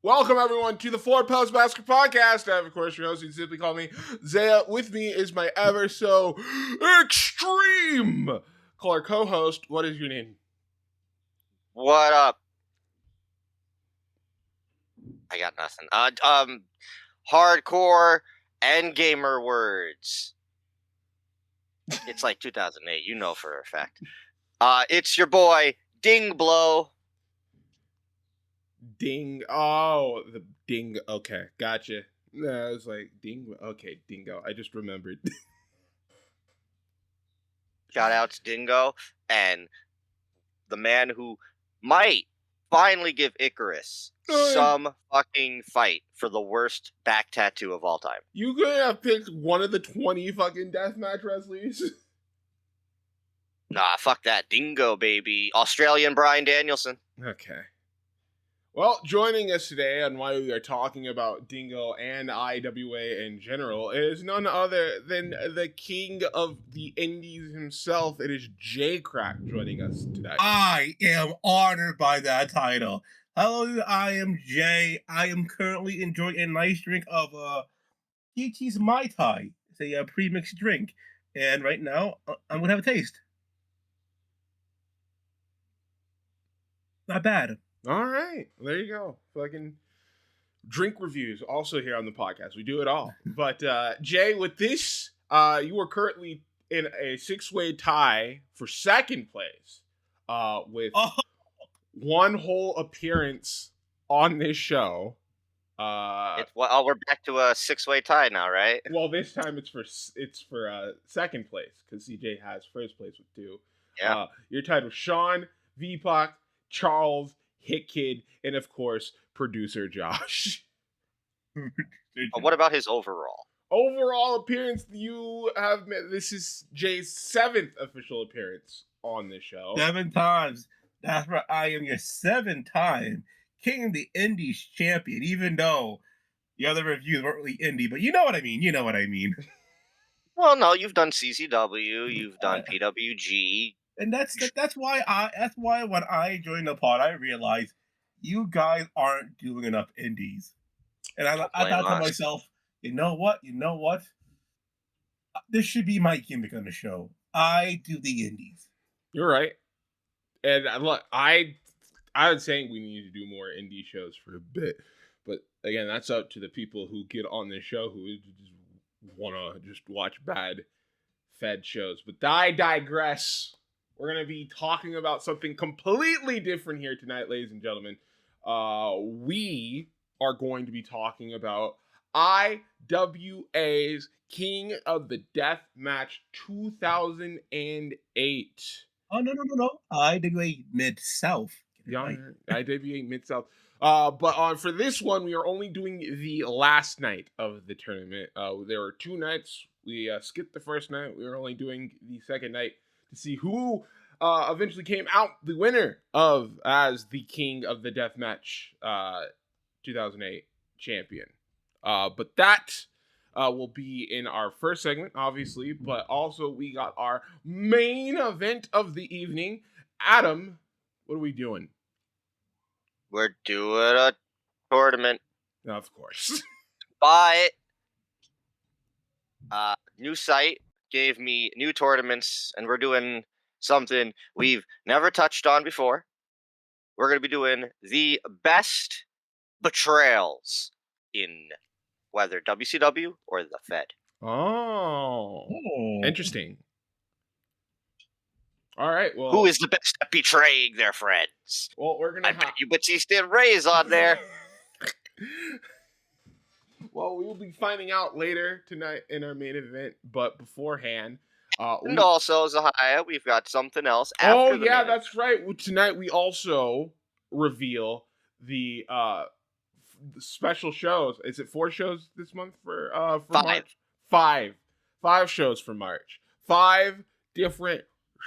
Welcome, everyone, to the Four Post Massacre Podcast. I have, of course, your host. You can simply call me Zaya. With me is my ever so extreme caller co-host. What is your name? What up? I got nothing. Hardcore and gamer words. It's like 2008, you know for a fact. It's your boy, Ding Blow. Ding. Oh, the ding. Okay, gotcha. I was like, ding. Okay, dingo. I just remembered. Shout out to Dingo and the man who might finally give Icarus some fucking fight for the worst back tattoo of all time. You could have picked one of the 20 fucking deathmatch wrestlers. Nah, fuck that. Dingo, baby. Australian Bryan Danielson. Okay. Well, joining us today on why we are talking about Dingo and IWA in general is none other than the king of the indies himself. It is J Crack joining us today. I am honored by that title. Hello, I am Jay. I am currently enjoying a nice drink of Peachy's Mai Tai. It's a pre-mixed drink. And right now, I'm going to have a taste. Not bad. All right. There you go. Fucking drink reviews also here on the podcast. We do it all. But Jay, with this, you are currently in a 6-way tie for second place with one whole appearance on this show. We're back to a 6-way tie now, right? Well, this time it's for second place because CJ has first place with 2. Yeah. You're tied with Sean, VPOC, Charles, Hit Kid, and of course, producer Josh. But what about his overall? Overall appearance, you have met. This is Jay's 7th official appearance on this show. 7 times. That's right. I am your 7th-time King of the Indies champion, even though the other reviews weren't really indie, but you know what I mean. Well, no, you've done CCW, you've done PWG. And that's why when I joined the pod, I realized you guys aren't doing enough indies. And I thought to myself, you know what? This should be my gimmick on the show. I do the indies. You're right. And look, I was saying we need to do more indie shows for a bit. But again, that's up to the people who get on this show who just want to just watch bad fed shows. But I digress. We're going to be talking about something completely different here tonight, ladies and gentlemen. We are going to be talking about IWA's King of the Deathmatch 2008. Oh, no. IWA Mid South. Yeah, IWA Mid South. But for this one, we are only doing the last night of the tournament. There were 2 nights. We skipped the first night. We were only doing the second night to see who eventually came out the winner as the King of the Deathmatch 2008 champion. But that will be in our first segment, obviously. But also we got our main event of the evening. Adam, what are we doing? We're doing a tournament. Of course. But new site gave me new tournaments, and we're doing something we've never touched on before. We're going to be doing the best betrayals in whether WCW or the Fed. Oh. Interesting. All right. Well, who is the best at betraying their friends? Well, we're gonna. I bet you Batista and Ray's on there. Well, we'll be finding out later tonight in our main event, but beforehand, and also Zahaya, we've got something else. After that's right. Tonight we also reveal the special shows. Is it 4 shows this month for 5. March? 5 shows for March. 5 different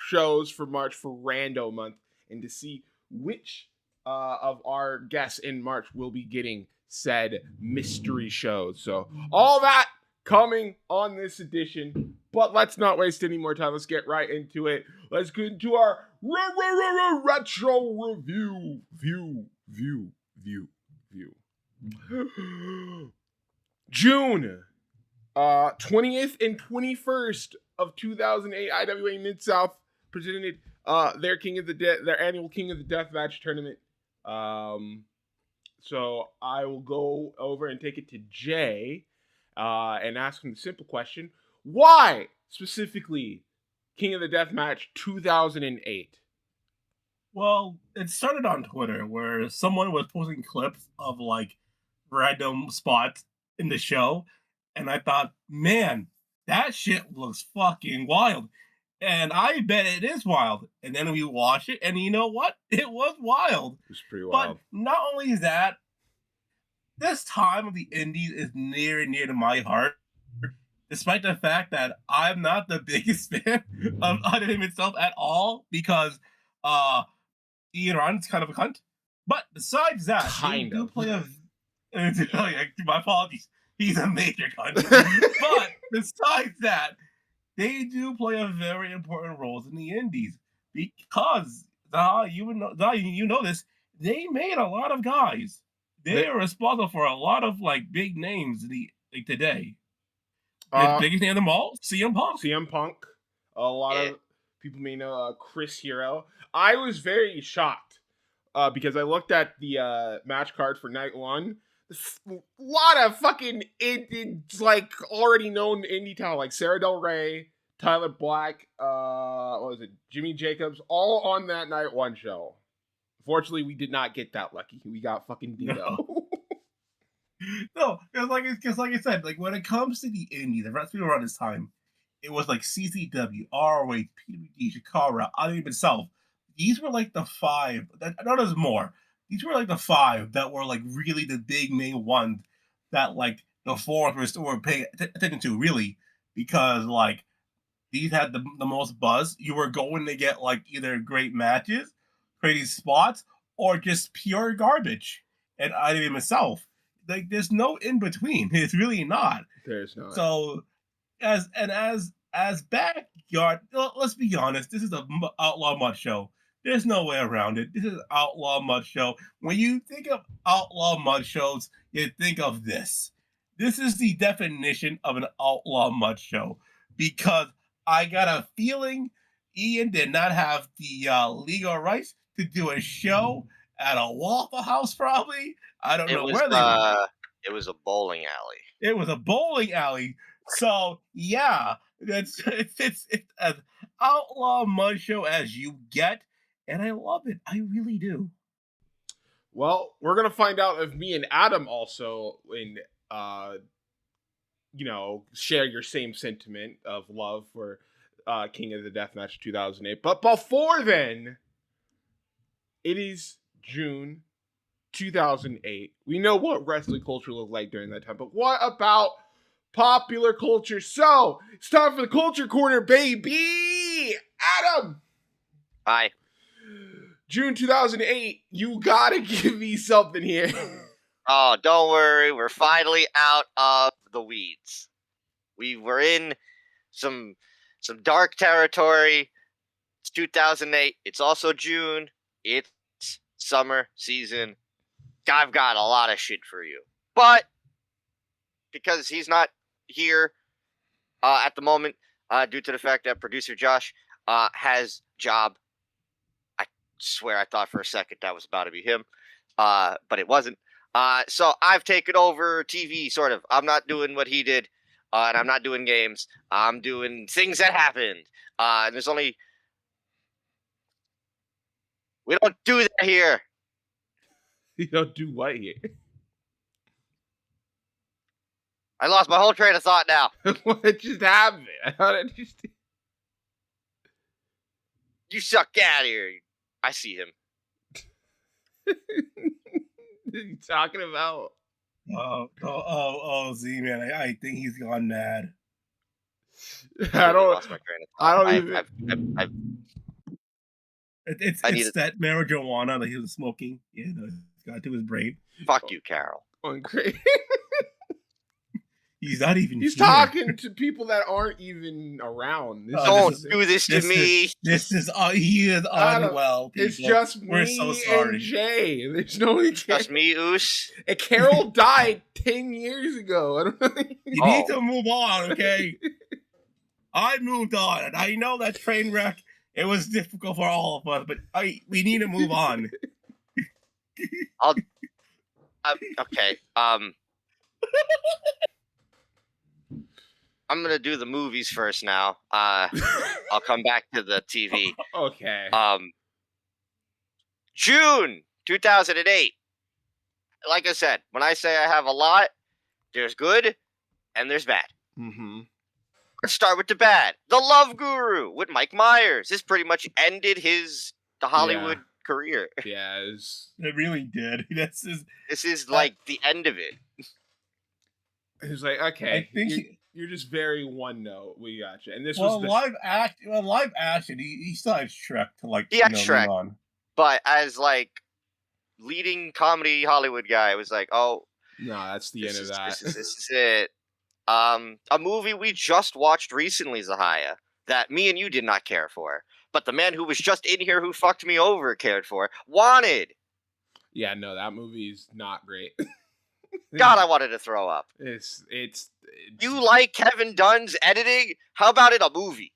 shows for March for Rando month, and to see which of our guests in March will be getting said mystery shows. So all that coming on this edition, but let's not waste any more time. Let's get right into it. Let's get into our retro review. June 20th and 21st of 2008, IWA Mid South presented their annual King of the Deathmatch tournament. So I will go over and take it to Jay and ask him the simple question: why specifically King of the Deathmatch 2008? Well, it started on Twitter where someone was posting clips of like random spots in the show, and I thought, man, that shit looks fucking wild. And I bet it is wild. And then we watched it, and you know what? It was wild. It was pretty But wild. not only is that, this time of the indies is near and near to my heart, despite the fact that I'm not the biggest fan of anime itself at all, because uh Ian Ron's kind of a cunt. But besides that, Kind they do of. play a my apologies. He's a major cunt. But besides that, they do play a very important role in the indies because you know this. They made a lot of guys. They are responsible for a lot of like big names today. The biggest name of them all, CM Punk. CM Punk. A lot of people may know Chris Hero. I was very shocked because I looked at the match card for night one. A lot of fucking like already known indie talent like Sarah Del Rey, Tyler Black, what was it, Jimmy Jacobs, all on that night one show. Fortunately, we did not get that lucky. We got fucking Dino. No, because like I said, like when it comes to the indie, the rest people around this time, it was like CCW, ROH, PWG, Shikara, IWA Mid South. These were like the five. I know there's more. These were like the five that were like really the big main ones that like the fourth were paying attention to really, because like these had the most buzz. You were going to get like either great matches, crazy spots, or just pure garbage. And IWA Mid South, like there's no in between. It's really not. There's not. So as backyard, let's be honest, this is a outlaw mud show. There's no way around it. This is an outlaw mud show. When you think of outlaw mud shows, you think of this. This is the definition of an outlaw mud show, because I got a feeling Ian did not have the legal rights to do a show at a Waffle House, probably. I don't know where they were. It was a bowling alley. It was a bowling alley. So yeah, it's as outlaw mud show as you get, and I love it. I really do. Well, we're gonna find out if me and Adam also share your same sentiment of love for King of the Deathmatch 2008. But before then, it is June 2008. We know what wrestling culture looked like during that time, but what about popular culture? So it's time for the Culture Corner, baby. Adam. Hi. June 2008. You gotta give me something here. Oh, don't worry. We're finally out of the weeds. We were in some dark territory. It's 2008. It's also June. It's summer season. I've got a lot of shit for you. But because he's not here at the moment, due to the fact that producer Josh has job, I swear I thought for a second that was about to be him, but it wasn't. So I've taken over TV, sort of. I'm not doing what he did, and I'm not doing games. I'm doing things that happened. And there's only... We don't do that here. You don't do what here? I lost my whole train of thought now. What just happened? I thought it just... You suck out here. I see him. What are you talking about? Z man, I think he's gone mad. I don't. Lost my train of thought. It's that marijuana that he was smoking. It's got to his brain. Fuck you, Carol. Going crazy. He's not even. He's here. talking to people that aren't even around. Don't do this to me. This is he is unwell. People. It's just We're me so sorry. and Jay. There's no one. Just me, Oos. And Carol died 10 years ago. I don't know. You need to move on, okay? I moved on, and I know that train wreck. It was difficult for all of us, but we need to move on. Okay. I'm gonna do the movies first now. I'll come back to the TV. Okay. June 2008. Like I said, when I say I have a lot, there's good and there's bad. Mm-hmm. Let's start with the bad. The Love Guru with Mike Myers. This pretty much ended the Hollywood career. Yeah, it really did. This is like the end of it. He's like, okay, you're just very one note. We got you. And this was live action. He still has Shrek to like. He had Shrek, on. But as like leading comedy Hollywood guy, I was like, oh, no, that's the end of that. This is it. A movie we just watched recently, Zahaya, that me and you did not care for, but the man who was just in here who fucked me over cared for. Wanted. Yeah, no, that movie's not great. God, I wanted to throw up. It's You like Kevin Dunn's editing? How about it a movie?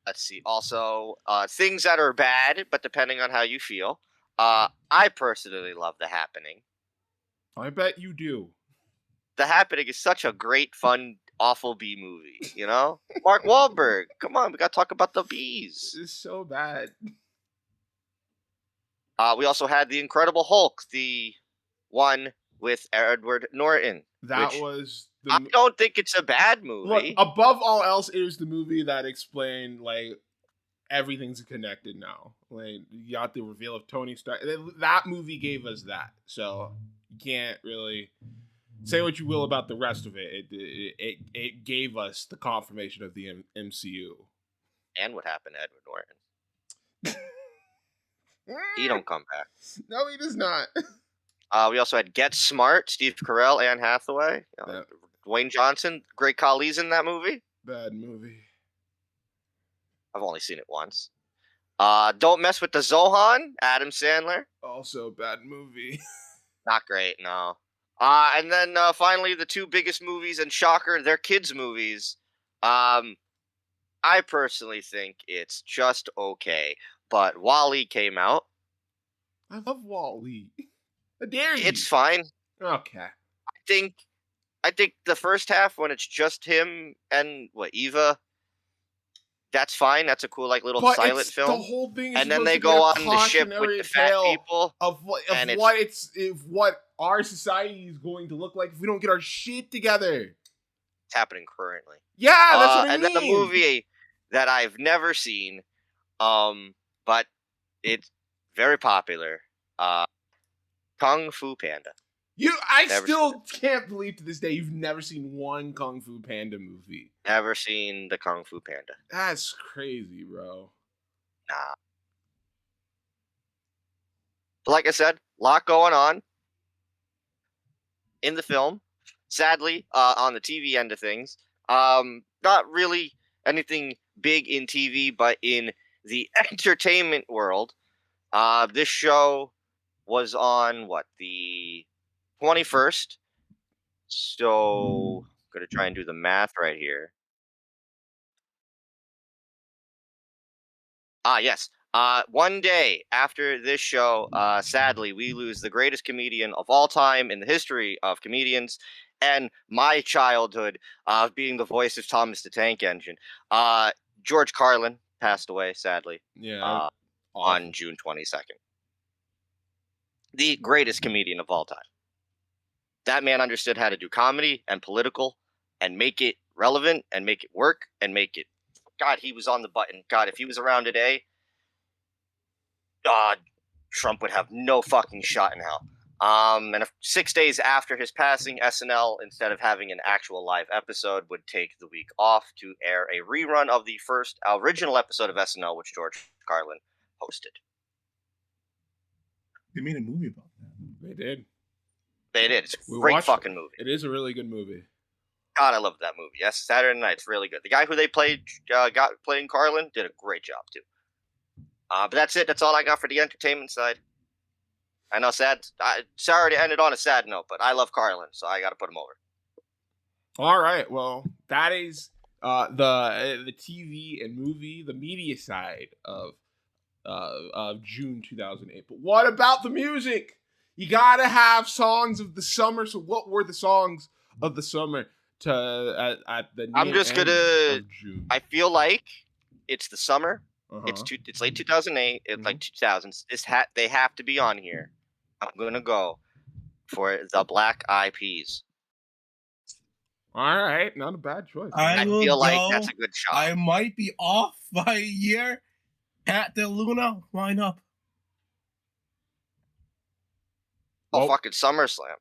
Let's see. Also, things that are bad, but depending on how you feel. I personally love The Happening. I bet you do. The Happening is such a great, fun, awful B movie, you know? Mark Wahlberg. Come on, we got to talk about the bees. It's so bad. We also had The Incredible Hulk, the one with Edward Norton. I don't think it's a bad movie. Look, above all else, it was the movie that explained, like, everything's connected now. Like, you got the reveal of Tony Stark. That movie gave us that. So, you can't really say what you will about the rest of it. It gave us the confirmation of the MCU. And what happened to Edward Norton. He don't come back. No, he does not. We also had Get Smart, Steve Carell, Anne Hathaway, Dwayne Johnson. Great Khali's in that movie. Bad movie. I've only seen it once. Don't Mess with the Zohan, Adam Sandler. Also bad movie. Not great, no. And then finally, the two biggest movies, and shocker, they're kids' movies. I personally think it's just okay. But WALL-E came out. I love WALL-E. How dare you? It's fine. Okay. I think the first half, when it's just him and Eva, that's fine. That's a cool, like, little silent film. The whole thing is, and then they go on the ship with the fat people of what our society is going to look like if we don't get our shit together. It's happening currently. Yeah, that's what I mean. And then a movie that I've never seen, but it's very popular. Kung Fu Panda. I still can't believe to this day you've never seen one Kung Fu Panda movie. Never seen the Kung Fu Panda. That's crazy, bro. Nah. Like I said, a lot going on in the film. Sadly, on the TV end of things, not really anything big in TV, but in the entertainment world, this show was on the 21st. So I'm gonna try and do the math right here. Yes. One day after this show, sadly, we lose the greatest comedian of all time in the history of comedians, and my childhood of being the voice of Thomas the Tank Engine. George Carlin passed away, sadly. Yeah. On June 22nd. The greatest comedian of all time. That man understood how to do comedy and political and make it relevant and make it work and make it. God, he was on the button. God, if he was around today, Trump would have no fucking shot in hell. And 6 days after his passing, SNL, instead of having an actual live episode, would take the week off to air a rerun of the first original episode of SNL, which George Carlin hosted. They made a movie about that. They did. They did. It's a We great watched fucking movie. It is a really good movie. God, I love that movie. Yes, Saturday Night's really good. The guy who they playing Carlin did a great job too. But that's it. That's all I got for the entertainment side. I know sorry to end it on a sad note, but I love Carlin, so I got to put him over. All right. Well, that is the TV and movie, the media side of June 2008. But what about the music? You gotta have songs of the summer. So, what were the songs of the summer at the? I'm just end gonna. of June? I feel like it's the summer. Uh-huh. It's late 2008. It's like 2000s. They have to be on here. I'm gonna go for the Black Eyed Peas. All right, not a bad choice. I feel like that's a good shot. I might be off by a year. Cat De Luna, line up. Fucking SummerSlam.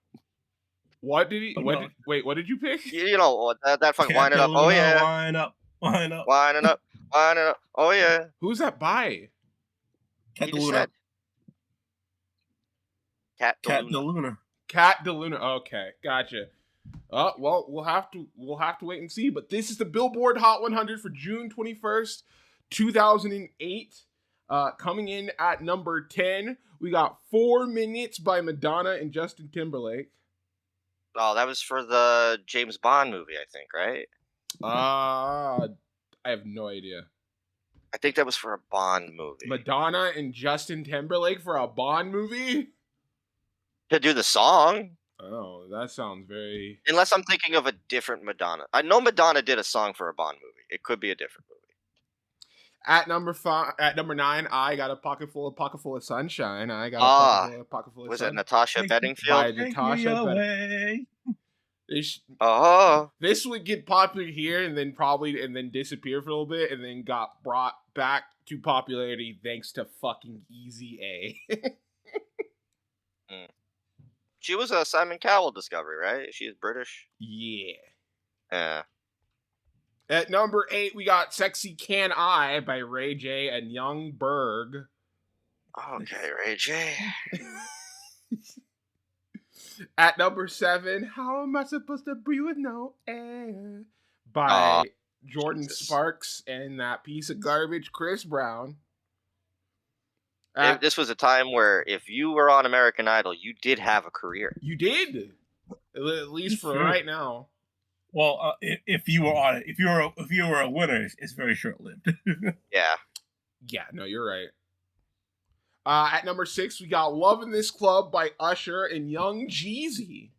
What did he? What did you pick? You know that fucking wind it up. Oh yeah, wind up. Winding up. Oh yeah. Who's that by? Cat De Luna. Cat De Luna. Cat De Luna. Okay, gotcha. Well, we'll have to wait and see. But this is the Billboard Hot 100 for June 21st, 2008. Coming in at number 10, we got 4 Minutes by Madonna and Justin Timberlake. Oh, that was for the James Bond movie, I think, right? I have no idea. I think that was for a Bond movie. Madonna and Justin Timberlake for a Bond movie? To do the song. Oh, that sounds very... Unless I'm thinking of a different Madonna. I know Madonna did a song for a Bond movie. It could be a different movie. At number 9, I got a pocket full of sunshine. I got a pocket full of was sun. it Natasha Bedingfield? By Natasha Bedingfield. This would get popular here and then disappear for a little bit and then got brought back to popularity thanks to fucking Easy A. She was a Simon Cowell discovery, right? She is British. Yeah. At number 8, we got Sexy Can I by Ray J and Young Berg. Okay, Ray J. At number 7, How Am I Supposed to Breathe With No Air by Jordan Sparks and that piece of garbage, Chris Brown. This was a time where if you were on American Idol, you did have a career. You did, at least for right now. Well, if you were on it, if you were a winner, it's very short lived. Yeah. No, you're right. At number 6, we got Love in This Club by Usher and Young Jeezy.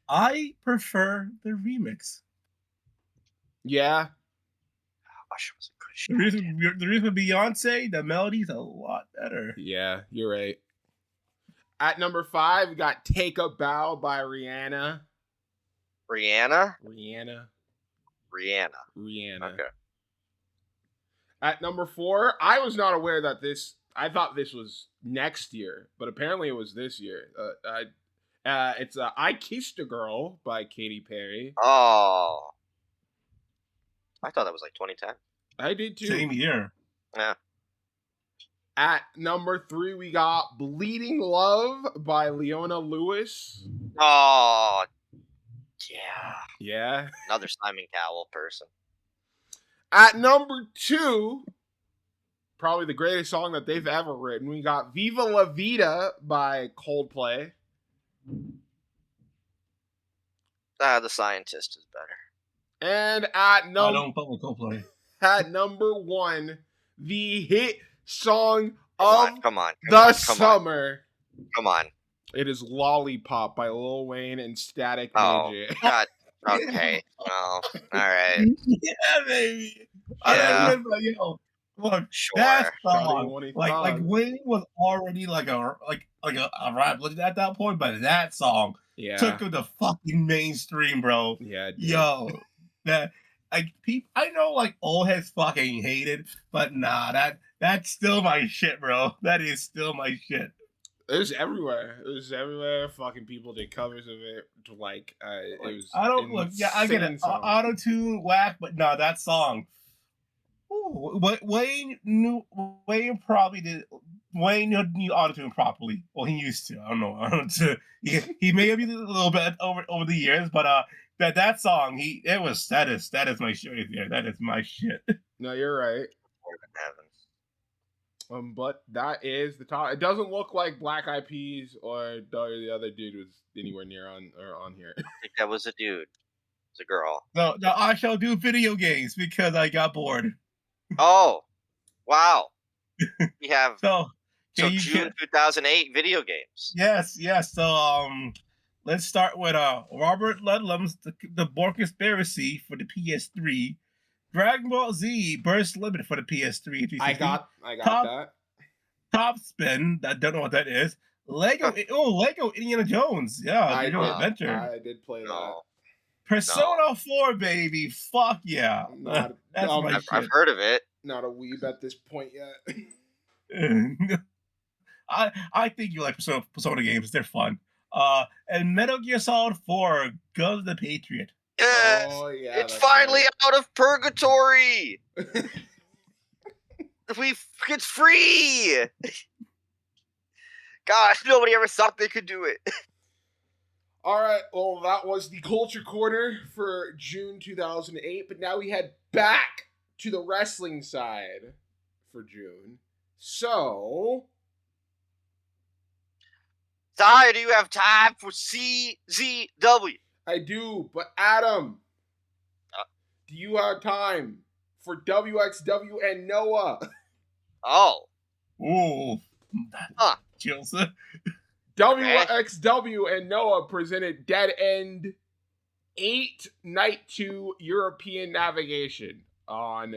I prefer the remix. Yeah. Usher was a good shot. The reason Beyonce, the melody's a lot better. Yeah, you're right. At number 5, we got Take a Bow by Rihanna. Rihanna. Okay. Okay. At number 4, I was not aware that I thought this was next year, but apparently it was this year. It's I Kissed a Girl by Katy Perry. Oh. I thought that was like 2010. I did too. Same year. Yeah. At number 3, we got Bleeding Love by Leona Lewis. Oh, yeah. Yeah. Another Simon Cowell person. At number 2, probably the greatest song that they've ever written, we got Viva La Vida by Coldplay. The Scientist is better. And I don't fuck with Coldplay. At number 1, the hit song of the summer. Come on. It is Lollipop by Lil Wayne and Static Midget. God. Okay. Well, all right. Yeah, baby. Yeah. Look, Sure. that song, like Wayne was already like a rap legend at that point, but that song took him to fucking mainstream, bro. Yeah, yo, that I know like old heads fucking hate it, but nah, that's still my shit, bro. That is still my shit. It was everywhere. Fucking people did covers of it. It was. I don't look. Yeah, I get it. Auto tune whack, but no, that song. Ooh, Wayne probably did Wayne knew auto-tune properly. Well, he used to. I don't know. He may have used it a little bit over the years, but that song, that is my shit right there. That is my shit. No, you're right. Lord in heaven. But that is the top. It doesn't look like Black Eyed Peas or the other dude was anywhere near on here. I think that was a dude. It's a girl. No, I shall do video games because I got bored. Oh, wow. We have So June 2008 video games. Yes. So let's start with Robert Ludlum's the Born Conspiracy for the PS3, Dragon Ball Z Burst Limit for the PS3. I got that. Top Spin. I don't know what that is. Lego Indiana Jones. Yeah, Adventure. I did play that. Persona 4, baby. Fuck yeah. That's my shit. I've heard of it. Not a weeb at this point yet. I think you like Persona games. They're fun. And Metal Gear Solid 4, Guns the Patriot. Yes! Oh, yeah, it's finally out of purgatory. It's free. Gosh, nobody ever thought they could do it. All right, well, that was the Culture Corner for June 2008, but now we head back to the wrestling side for June. So, Ty, do you have time for CZW? I do, but Adam, do you have time for WXW and Noah? Oh. Ooh. Chills. WXW and Noah presented Dead End 8 Night 2 European Navigation on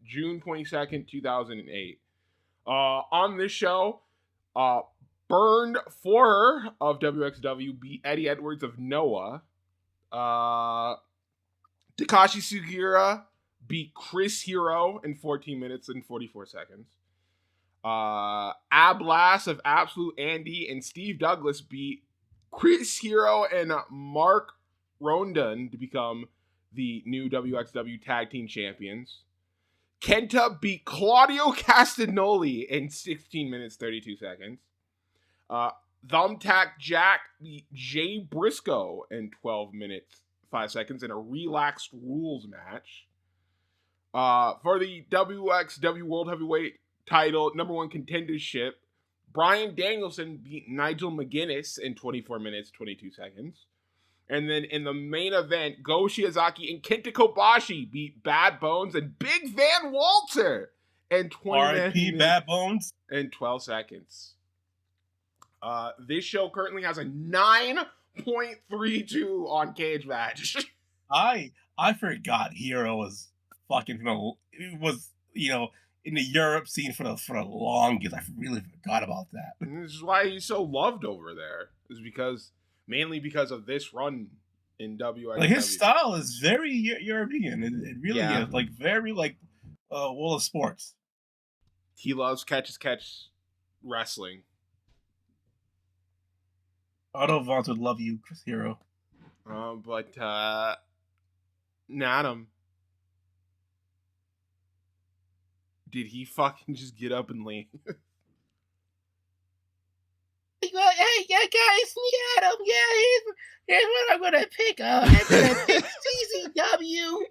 June 22nd, 2008. On this show, Burned Forer of WXW beat Eddie Edwards of Noah. Takashi Sugiura beat Chris Hero in 14 minutes and 44 seconds. Ablas of Absolute Andy and Steve Douglas beat Chris Hero and Mark Rondon to become the new WXW Tag Team Champions. Kenta beat Claudio Castagnoli in 16 minutes, 32 seconds. Thumbtack Jack beat Jay Briscoe in 12 minutes, 5 seconds in a relaxed rules match. For the WXW World Heavyweight title, number one contendership, Bryan Danielson beat Nigel McGuinness in 24 minutes, 22 seconds. And then in the main event, Go Shiozaki and Kenta Kobashi beat Bad Bones and Big Van Walter in 20 minutes Bad Bones and 12 seconds. This show currently has a 9.32 on Cage Match. I forgot Hero was fucking it was in the Europe scene for the longest. I really forgot about that. And this is why he's so loved over there. Is mainly because of this run in WXW. Like his style is very European. It really is very World of Sports. He loves catch wrestling. Otto Vaughn would love you, Chris Hero. But Adam, did he fucking just get up and leave? Hey, yeah, guys, Adam, here's what I'm gonna pick. I'm gonna pick CZW,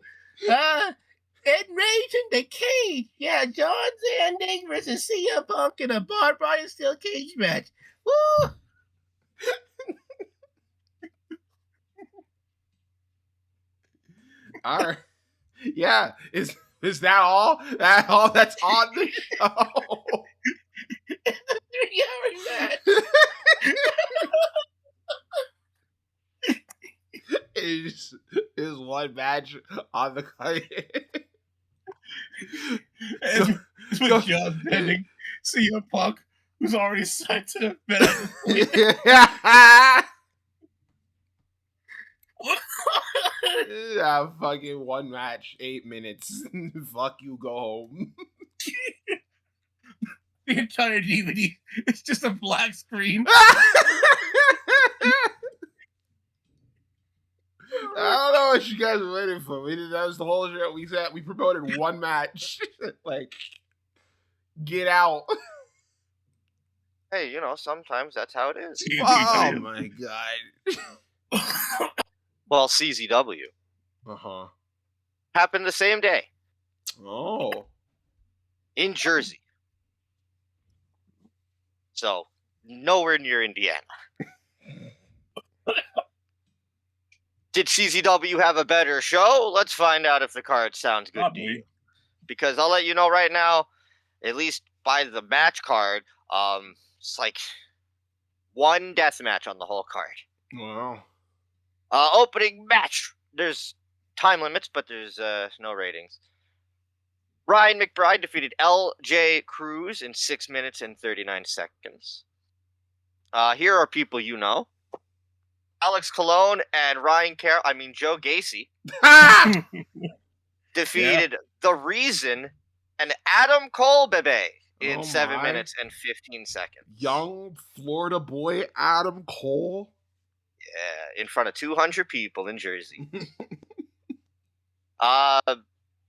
Enraged in the Cage. Yeah, John Zandig versus CM Punk in a Barbed Wire Steel Cage match. Woo! All right. Yeah, is that all? That all that's on the show? It's a 3-hour match. is one match on the card. It's with John Zandig, CM Punk, who's already signed to the Yeah, fucking one match, 8 minutes. Fuck you, go home. The entire DVD is just a black screen. I don't know what you guys were waiting for. That was the whole show. We promoted one match. Like, get out. Hey, sometimes that's how it is. Oh my god. Well, CZW Uh-huh. happened the same day Oh. in Jersey. So, nowhere near Indiana. Did CZW have a better show? Let's find out if the card sounds good to you. Probably. Because I'll let you know right now, at least by the match card, it's like one death match on the whole card. Wow. Opening match. There's time limits, but there's no ratings. Ryan McBride defeated L.J. Cruz in 6 minutes and 39 seconds. Here are people you know. Alex Colon and Joe Gacy defeated The Reason and Adam Cole Bebe in 7 minutes and 15 seconds. Young Florida boy Adam Cole. Yeah, in front of 200 people in Jersey.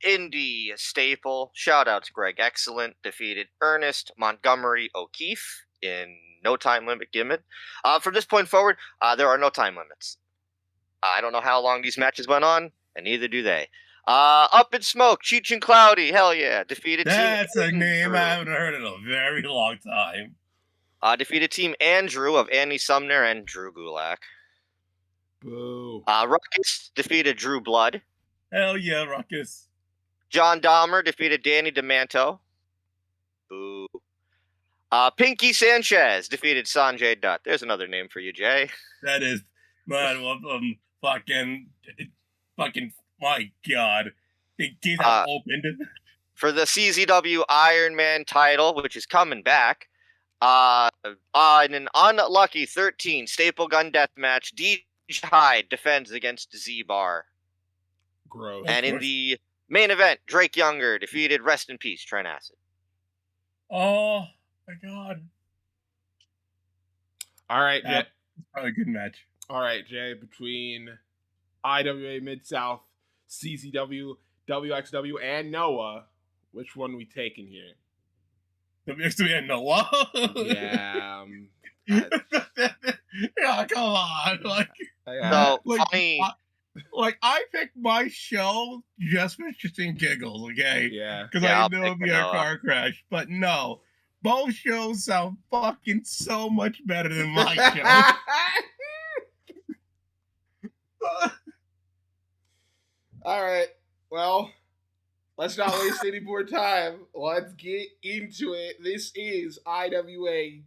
Indy staple, shout out to Greg Excellent, defeated Ernest Montgomery O'Keefe in no time limit gimmick. From this point forward, there are no time limits. I don't know how long these matches went on, and neither do they. Up in Smoke, Cheech and Cloudy, hell yeah, defeated That's Team a name Andrew. I haven't heard in a very long time. Defeated Team Andrew of Andy Sumner and Drew Gulak. Boo. Ruckus defeated Drew Blood. Hell yeah, Ruckus. John Dahmer defeated Danny DeManto. Boo. Pinky Sanchez defeated Sanjay Dutt. There's another name for you, Jay. That is, man, fucking, my God. These have opened. For the CZW Iron Man title, which is coming back, in an unlucky 13 staple gun death match, DJ Hyde defends against Z-Bar. Gross. And in the main event, Drake Younger defeated Rest in Peace, Trent Acid. Oh, my God. All right, Jay. That's probably a good match. All right, Jay. Between IWA Mid South, CZW, WXW, and Noah, which one we taking here? WXW and Noah? Yeah. Yeah, come on. Funny. I picked my show just for interesting giggles, okay? Yeah. Because Yeah, I knew it would be a car crash. But no, both shows sound fucking so much better than my show. All right. Well, let's not waste any more time. Let's get into it. This is IWA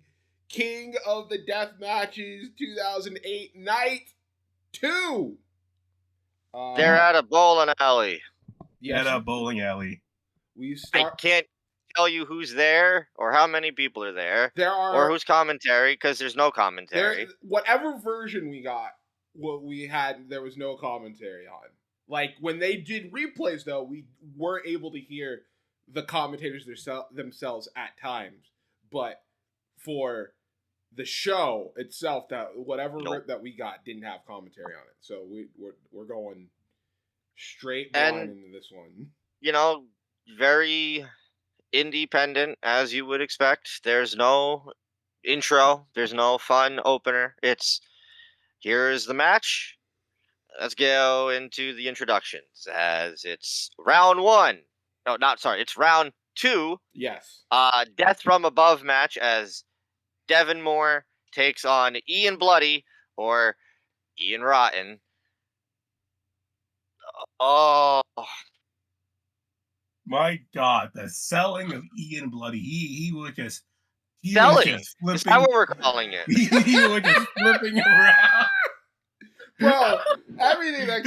King of the Death Matches 2008 Night 2. They're at a bowling alley. Yes, At a bowling alley. I can't tell you who's there or how many people are there. There are, or who's commentary, because there's no commentary. Whatever version we got, what we had, there was no commentary on. Like, when they did replays, though, we were able to hear the commentators themselves at times. But for the show itself, that whatever rip that we got didn't have commentary on it. So we're going straight blind into this one. Very independent, as you would expect. There's no intro. There's no fun opener. It's, here's the match. Let's go into the introductions, as it's round one. No, it's round two. Yes. Death from Above match, as Devin Moore takes on Ian Bloody, or Ian Rotten. Oh. My God, the selling of Ian Bloody. He was just... Selling? Is that what we're calling it? He was just flipping around. Bro, everything that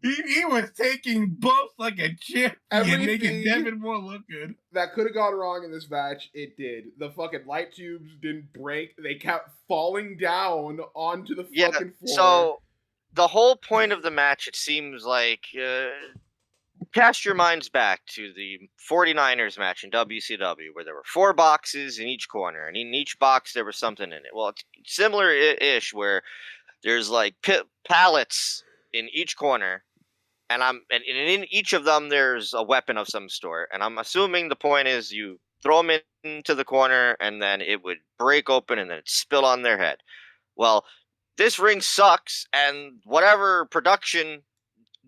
he was taking bumps like a chip and making Devin Moore look good. That could have gone wrong in this match. It did. The fucking light tubes didn't break. They kept falling down onto the fucking floor. So the whole point of the match, it seems like, cast your minds back to the 49ers match in WCW, where there were 4 boxes in each corner, and in each box there was something in it. Well, it's similar-ish, where there's like pallets in each corner, and in each of them there's a weapon of some sort. And I'm assuming the point is you throw them into the corner, and then it would break open and then it'd spill on their head. Well, this ring sucks, and whatever production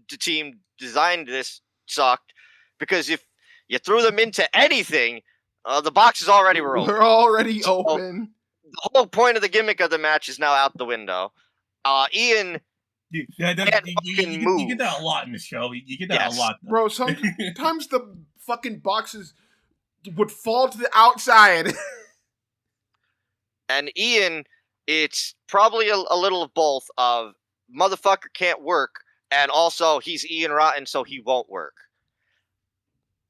team designed this sucked, because if you threw them into anything, the box is already rolled. We're already So, open. The whole point of the gimmick of the match is now out the window. Ian You can't fucking move. get that a lot in the show. You get that a lot. Bro, sometimes the fucking boxes would fall to the outside. And Ian, it's probably a little of both of motherfucker can't work, and also he's Ian Rotten, so he won't work.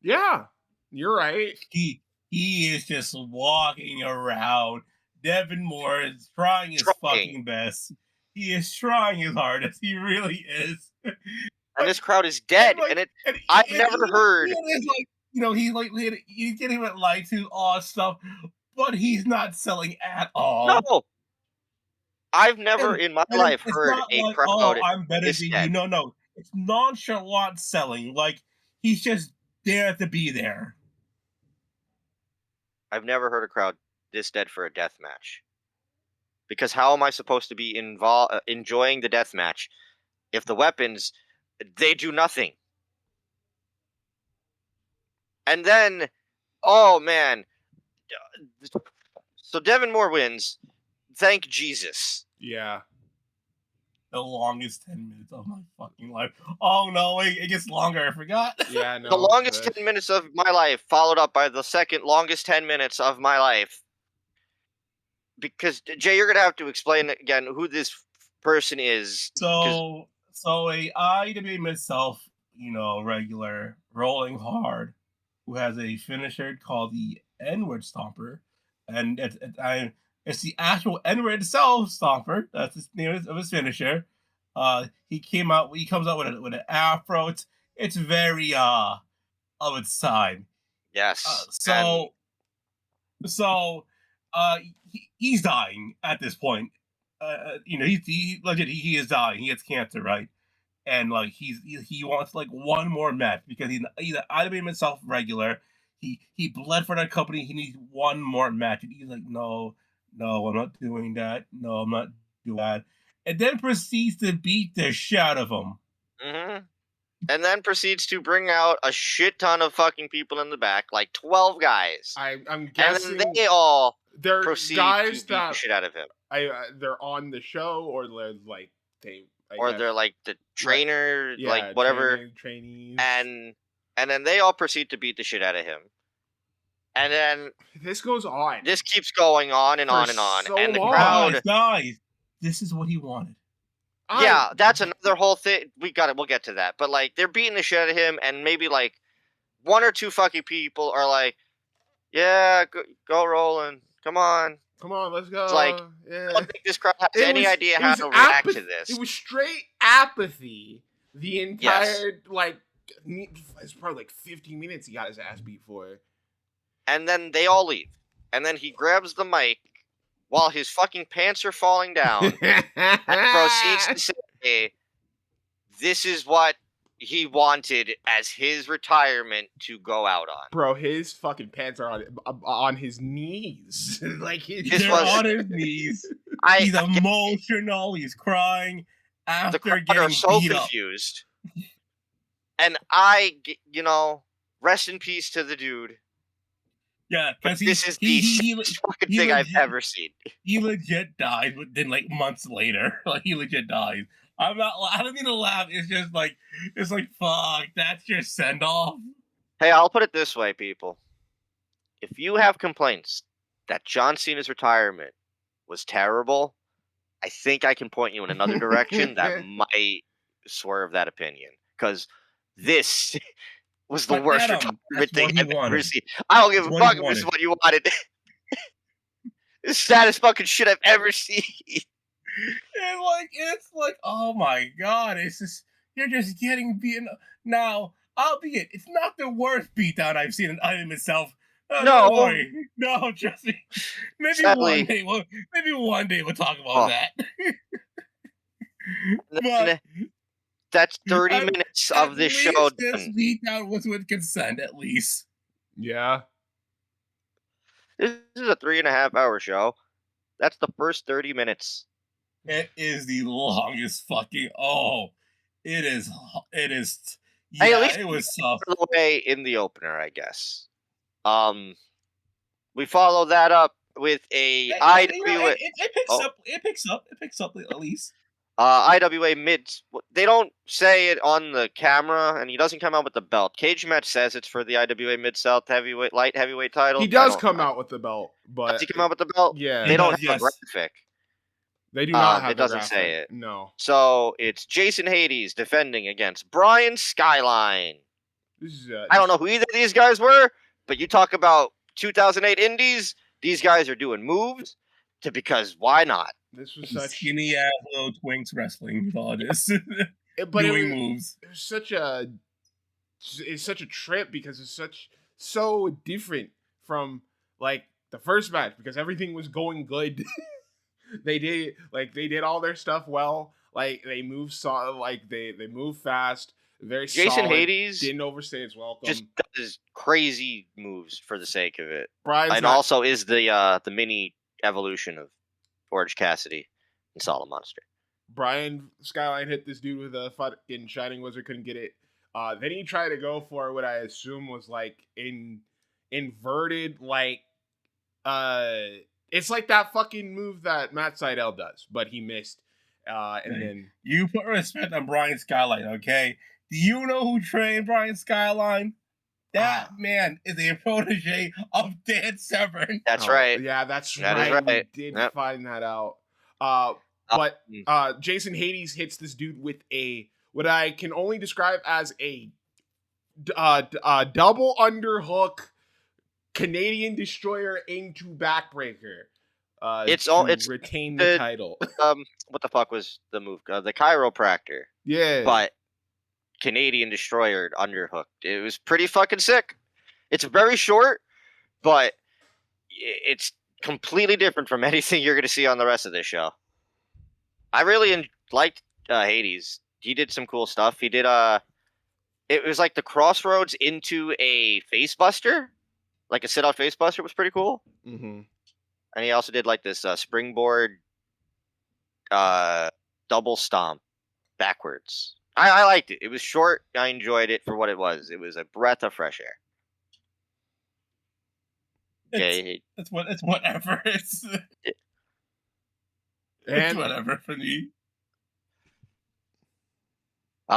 Yeah, you're right. He is just walking around. Devin Moore is trying his fucking best. He is trying his hardest. He really is. And this crowd is dead. I've never heard. Ian is like, he's getting lied to all stuff, but he's not selling at all. No. I've never in my life heard a crowd. Oh, I'm better than you. No. It's nonchalant selling. Like, he's just there to be there. I've never heard a crowd this dead for a death match. Because how am I supposed to be enjoying the death match if the weapons, they do nothing? And then, oh man. So Devin Moore wins. Thank Jesus. Yeah. The longest 10 minutes of my fucking life. Oh no, it gets longer. I forgot. Yeah, no. The longest 10 minutes of my life, followed up by the second longest 10 minutes of my life. Because Jay, you're gonna have to explain again who this person is. So a IWA Mid South, regular rolling hard, who has a finisher called the N-word Stomper, and it's the actual N-word itself Stomper. That's the name of his finisher. He comes out with an afro. It's very of its time. Yes. He's dying at this point. He is dying. He has cancer, right? And like he wants like one more match because he's IWA Mid South regular. He bled for that company. He needs one more match, and he's like, no, I'm not doing that. No, I'm not doing that. And then proceeds to beat the shit out of him. Mm-hmm. And then proceeds to bring out a shit ton of fucking people in the back, like 12 guys. I'm guessing and then they all they're proceed guys to beat the shit out of him. They're on the show, or they're like they're like the trainer, like whatever trainees, and then they all proceed to beat the shit out of him. And then this goes on. This keeps going on and on and on, so and the long. crowd. Guys, this is what he wanted. Yeah, that's another whole thing. We'll get to that. But like, they're beating the shit out of him, and maybe like one or two fucking people are like, "Yeah, go rolling, come on, let's go." It's like, yeah. I don't think this crowd has any idea how to react to this. It was straight apathy. The entire it's probably like 50 minutes he got his ass beat for. And then they all leave, and then he grabs the mic while his fucking pants are falling down, and proceeds to say, "This is what he wanted as his retirement to go out on." Bro, his fucking pants are on his knees. Like they're on his knees. He's emotional. He's crying after getting beat up. The crowd are so confused. And rest in peace to the dude. Yeah, because this is the fucking thing I've ever seen. He legit died within like months later. Like he legit died. I don't mean to laugh. It's just like fuck. That's your send off. Hey, I'll put it this way, people. If you have complaints that John Cena's retirement was terrible, I think I can point you in another direction that might swerve that opinion. Because this was the worst retirement thing I've ever seen. I don't give a fuck if this is what you wanted. This is the saddest fucking shit I've ever seen. And it's like, oh my god, it's just, you're just getting beaten. Now, albeit, it's not the worst beatdown I've seen in IWA Mid South. Don't worry. No, trust me. Maybe one day we'll talk about that. But that's 30 minutes of this show. This beatdown was with consent, at least. Yeah. This is a 3.5-hour show. That's the first 30 minutes. It is the longest fucking. Oh, it is. It is. Hey, Yeah, at least it was tough. for the way in the opener, I guess. We follow that up with a IWA. It picks up. It picks up. It picks up at least. IWA Mid. They don't say it on the camera, and he doesn't come out with the belt. Cage Match says it's for the IWA Mid South light heavyweight title. He does come out with the belt, but does he come out with the belt? Yeah, they don't does, have a graphic. They do not have. It doesn't say it. No. So it's Jason Hades defending against Brian Skyline. I don't know who either of these guys were, but you talk about 2008 indies. These guys are doing moves because why not? This was such skinny ass little twinks wrestling with all this. doing moves. It's such a trip because it's so different from like the first match because everything was going good. They did all their stuff well. Like they moved they move fast. Very Jason solid, Hades didn't overstay his welcome. Just does crazy moves for the sake of it. Brian's also is the mini evolution of Orange Cassidy and Solid Monster. Brian Skyline hit this dude with a fucking Shining Wizard, couldn't get it. Then he tried to go for what I assume was like inverted, like it's like that fucking move that Matt Sydal does, but he missed. And then you put respect on Brian Skyline, okay? Do you know who trained Brian Skyline? That man is a protege of Dan Severn. That's right. Yeah, that's right. We did find that out. But Jason Hades hits this dude with what I can only describe as a double underhook Canadian Destroyer into backbreaker. It's retain the title. What the fuck was the move? The chiropractor. Yeah. But Canadian Destroyer underhooked. It was pretty fucking sick. It's very short, but it's completely different from anything you're going to see on the rest of this show. I really liked Hades. He did some cool stuff. He did it was like the crossroads into a face buster, like a sit-out face buster was pretty cool. Mm-hmm. And he also did like this springboard double stomp backwards. I liked it. It was short. I enjoyed it for what it was. It was a breath of fresh air. It's whatever. It's whatever for me.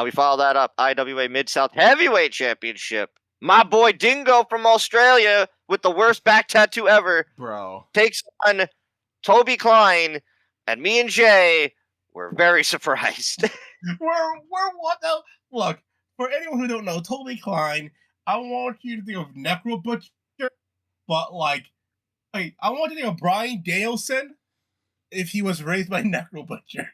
We follow that up. IWA Mid South Heavyweight Championship. My boy Dingo from Australia with the worst back tattoo ever. Bro. Takes on Toby Klein. And me and Jay were very surprised. We're what though? Look, for anyone who don't know, Toby Klein, I want you to think of Necro Butcher, but I want you to think of Brian Danielson if he was raised by Necro Butcher.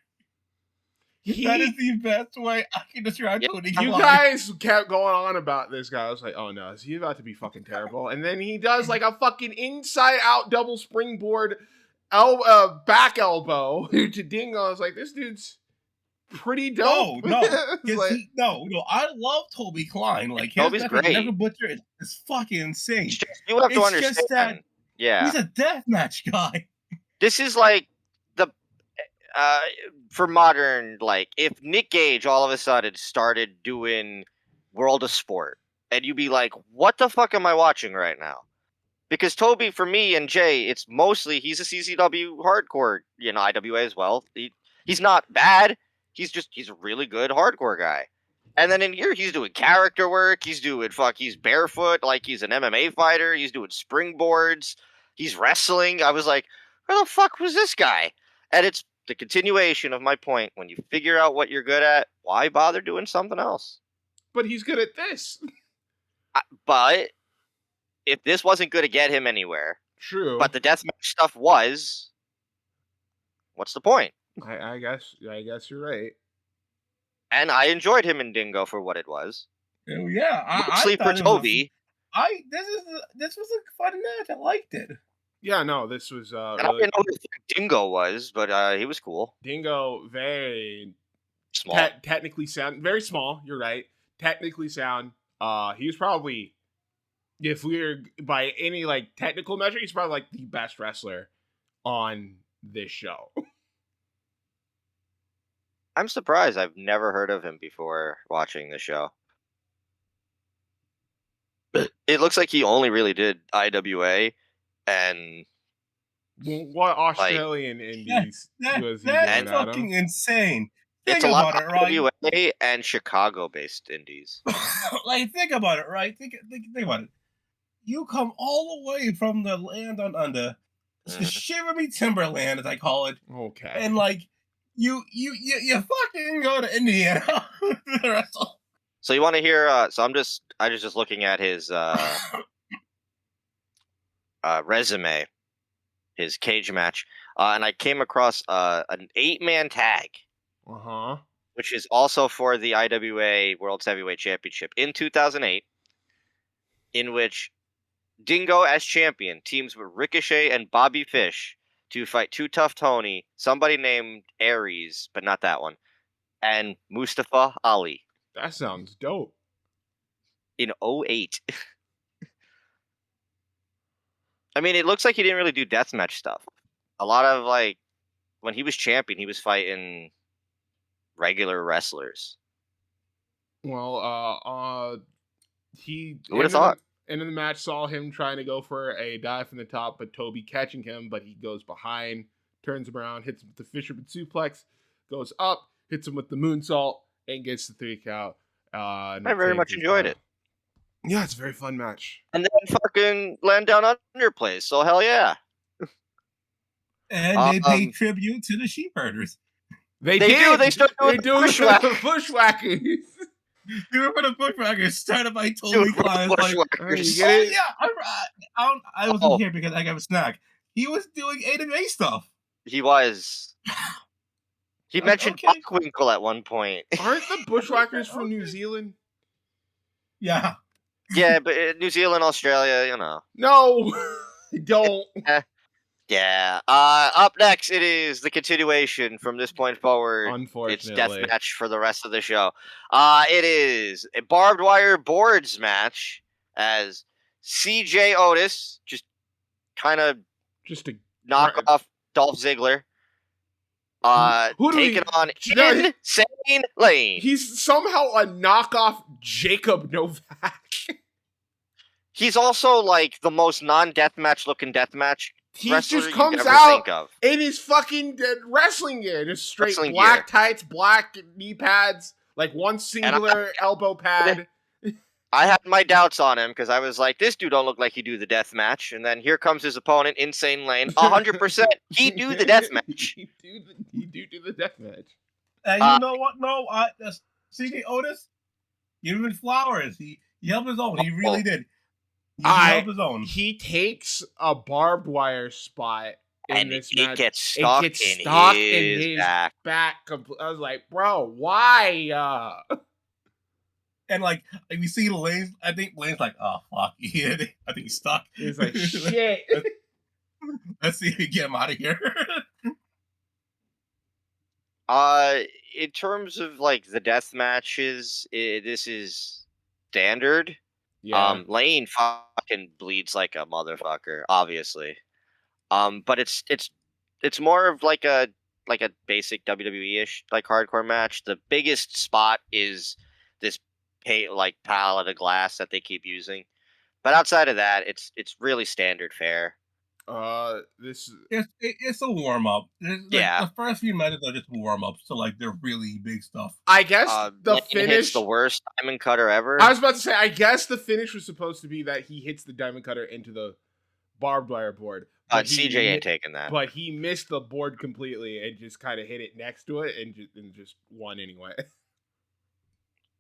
That is the best way I can describe Toby Klein. You guys kept going on about this guy. I was like, oh no, is he about to be fucking terrible? And then he does like a fucking inside out double springboard back elbow to Dingo. I was like, this dude's pretty dope. No, I love Toby Klein. Like Toby's great. Necro Butcher is fucking insane. You have to understand. Just that, he's a deathmatch guy. This is like the for modern, like if Nick Gage all of a sudden started doing World of Sport, and you'd be like, what the fuck am I watching right now? Because Toby, for me and Jay, it's mostly he's a CCW hardcore, IWA as well. He's not bad. He's a really good hardcore guy. And then in here, he's doing character work. He's barefoot like he's an MMA fighter. He's doing springboards. He's wrestling. I was like, where the fuck was this guy? And it's the continuation of my point. When you figure out what you're good at, why bother doing something else? But he's good at this. But if this wasn't going to get him anywhere, true. But the deathmatch stuff was, what's the point? I guess you're right. And I enjoyed him in Dingo for what it was. Oh yeah, mostly for Toby. This was a fun match. I liked it. Yeah, no, this was. And I didn't know who Dingo was, but he was cool. Dingo, very small, technically sound, very small. You're right, technically sound. He was probably if we're by any like technical measure, he's probably like the best wrestler on this show. I'm surprised. I've never heard of him before watching the show. It looks like he only really did IWA and What Australian indies was he doing, That's Adam? fucking insane. it's Think a lot about of it, right? IWA and Chicago-based indies. Like, think about it, right? Think about it. You come all the way from the land on under, it's the shiver me timberland, as I call it, Okay. and like you fucking go to Indiana to wrestle. So you want to hear? I was just looking at his resume, his cage match, and I came across an 8-man tag, which is also for the IWA World Heavyweight Championship in 2008, in which Dingo as champion teams with Ricochet and Bobby Fish to fight Too Tough Tony, somebody named Aries, but not that one, and Mustafa Ali. That sounds dope. In 08. I mean, it looks like he didn't really do deathmatch stuff. A lot of, like, when he was champion, he was fighting regular wrestlers. Well, he Who would have thought? End of the match saw him trying to go for a dive from the top, but Toby catching him, but he goes behind, turns him around, hits him with the fisherman suplex, goes up, hits him with the moonsault, and gets the 3 count. I very much enjoyed it. Yeah, it's a very fun match. And then fucking land down under place, so hell yeah. And they pay tribute to the sheep herders. They do. They start doing the bushwhackers. Do it for the bushwhackers, started by Toby Klein. Like, you get it? Yeah, I wasn't here because I got a snack. He was doing AWA stuff. He was. He mentioned Buckwinkle at one point. Aren't the bushwhackers from New Zealand? Yeah. Yeah, but New Zealand, Australia, you know. No, don't. Yeah. Up next, it is the continuation from this point forward. Unfortunately, it's deathmatch for the rest of the show. It is a barbed wire boards match as CJ Otis just a knock off Dolph Ziggler. Taking on Insane Lane. He's somehow a knockoff Jacob Novak. He's also like the most non-deathmatch looking deathmatch. He just comes out in his fucking wrestling gear, just straight black tights, black knee pads, like one singular elbow pad. I had my doubts on him because I was like, this dude don't look like he do the death match. And then here comes his opponent, Insane Lane. 100%, he do the death match. He do the death match. And you know what? No, CJ Otis, give him flowers. He held his own. He really did. He held his own. He takes a barbed wire spot in this match. It gets stuck in his back. I was like, bro, why? And like we see Lane, I think Lane's like, oh fuck, yeah, I think he's stuck. He's like, shit. Let's see if we get him out of here. In terms of like the death matches, this is standard. Yeah. Lane fucking bleeds like a motherfucker, obviously. But it's more of like a basic WWE-ish like hardcore match. The biggest spot is this pallet of glass that they keep using. But outside of that, it's really standard fare. It's a warm up. Yeah, the first few matches are just warm ups to like their really big stuff. I guess the finish hits the worst diamond cutter ever. I was about to say, I guess the finish was supposed to be that he hits the diamond cutter into the barbed wire board. CJ ain't taking that. But he missed the board completely and just kind of hit it next to it and just won anyway.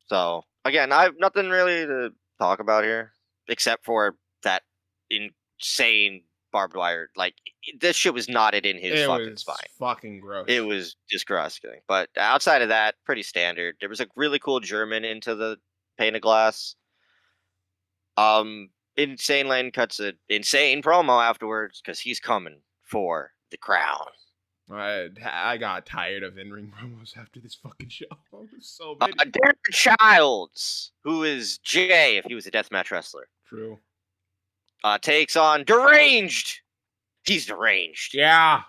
So again, I've nothing really to talk about here except for that insane barbed wire. Like, this shit was knotted in his fucking spine. Fucking gross. It was disgusting. But outside of that, pretty standard. There was a really cool German into the pane of glass. Insane Lane cuts an insane promo afterwards because he's coming for the crown. I got tired of in-ring promos after this fucking show. So many. Darren Childs, who is Jay if he was a deathmatch wrestler. True. takes on Deranged. He's deranged. Yeah.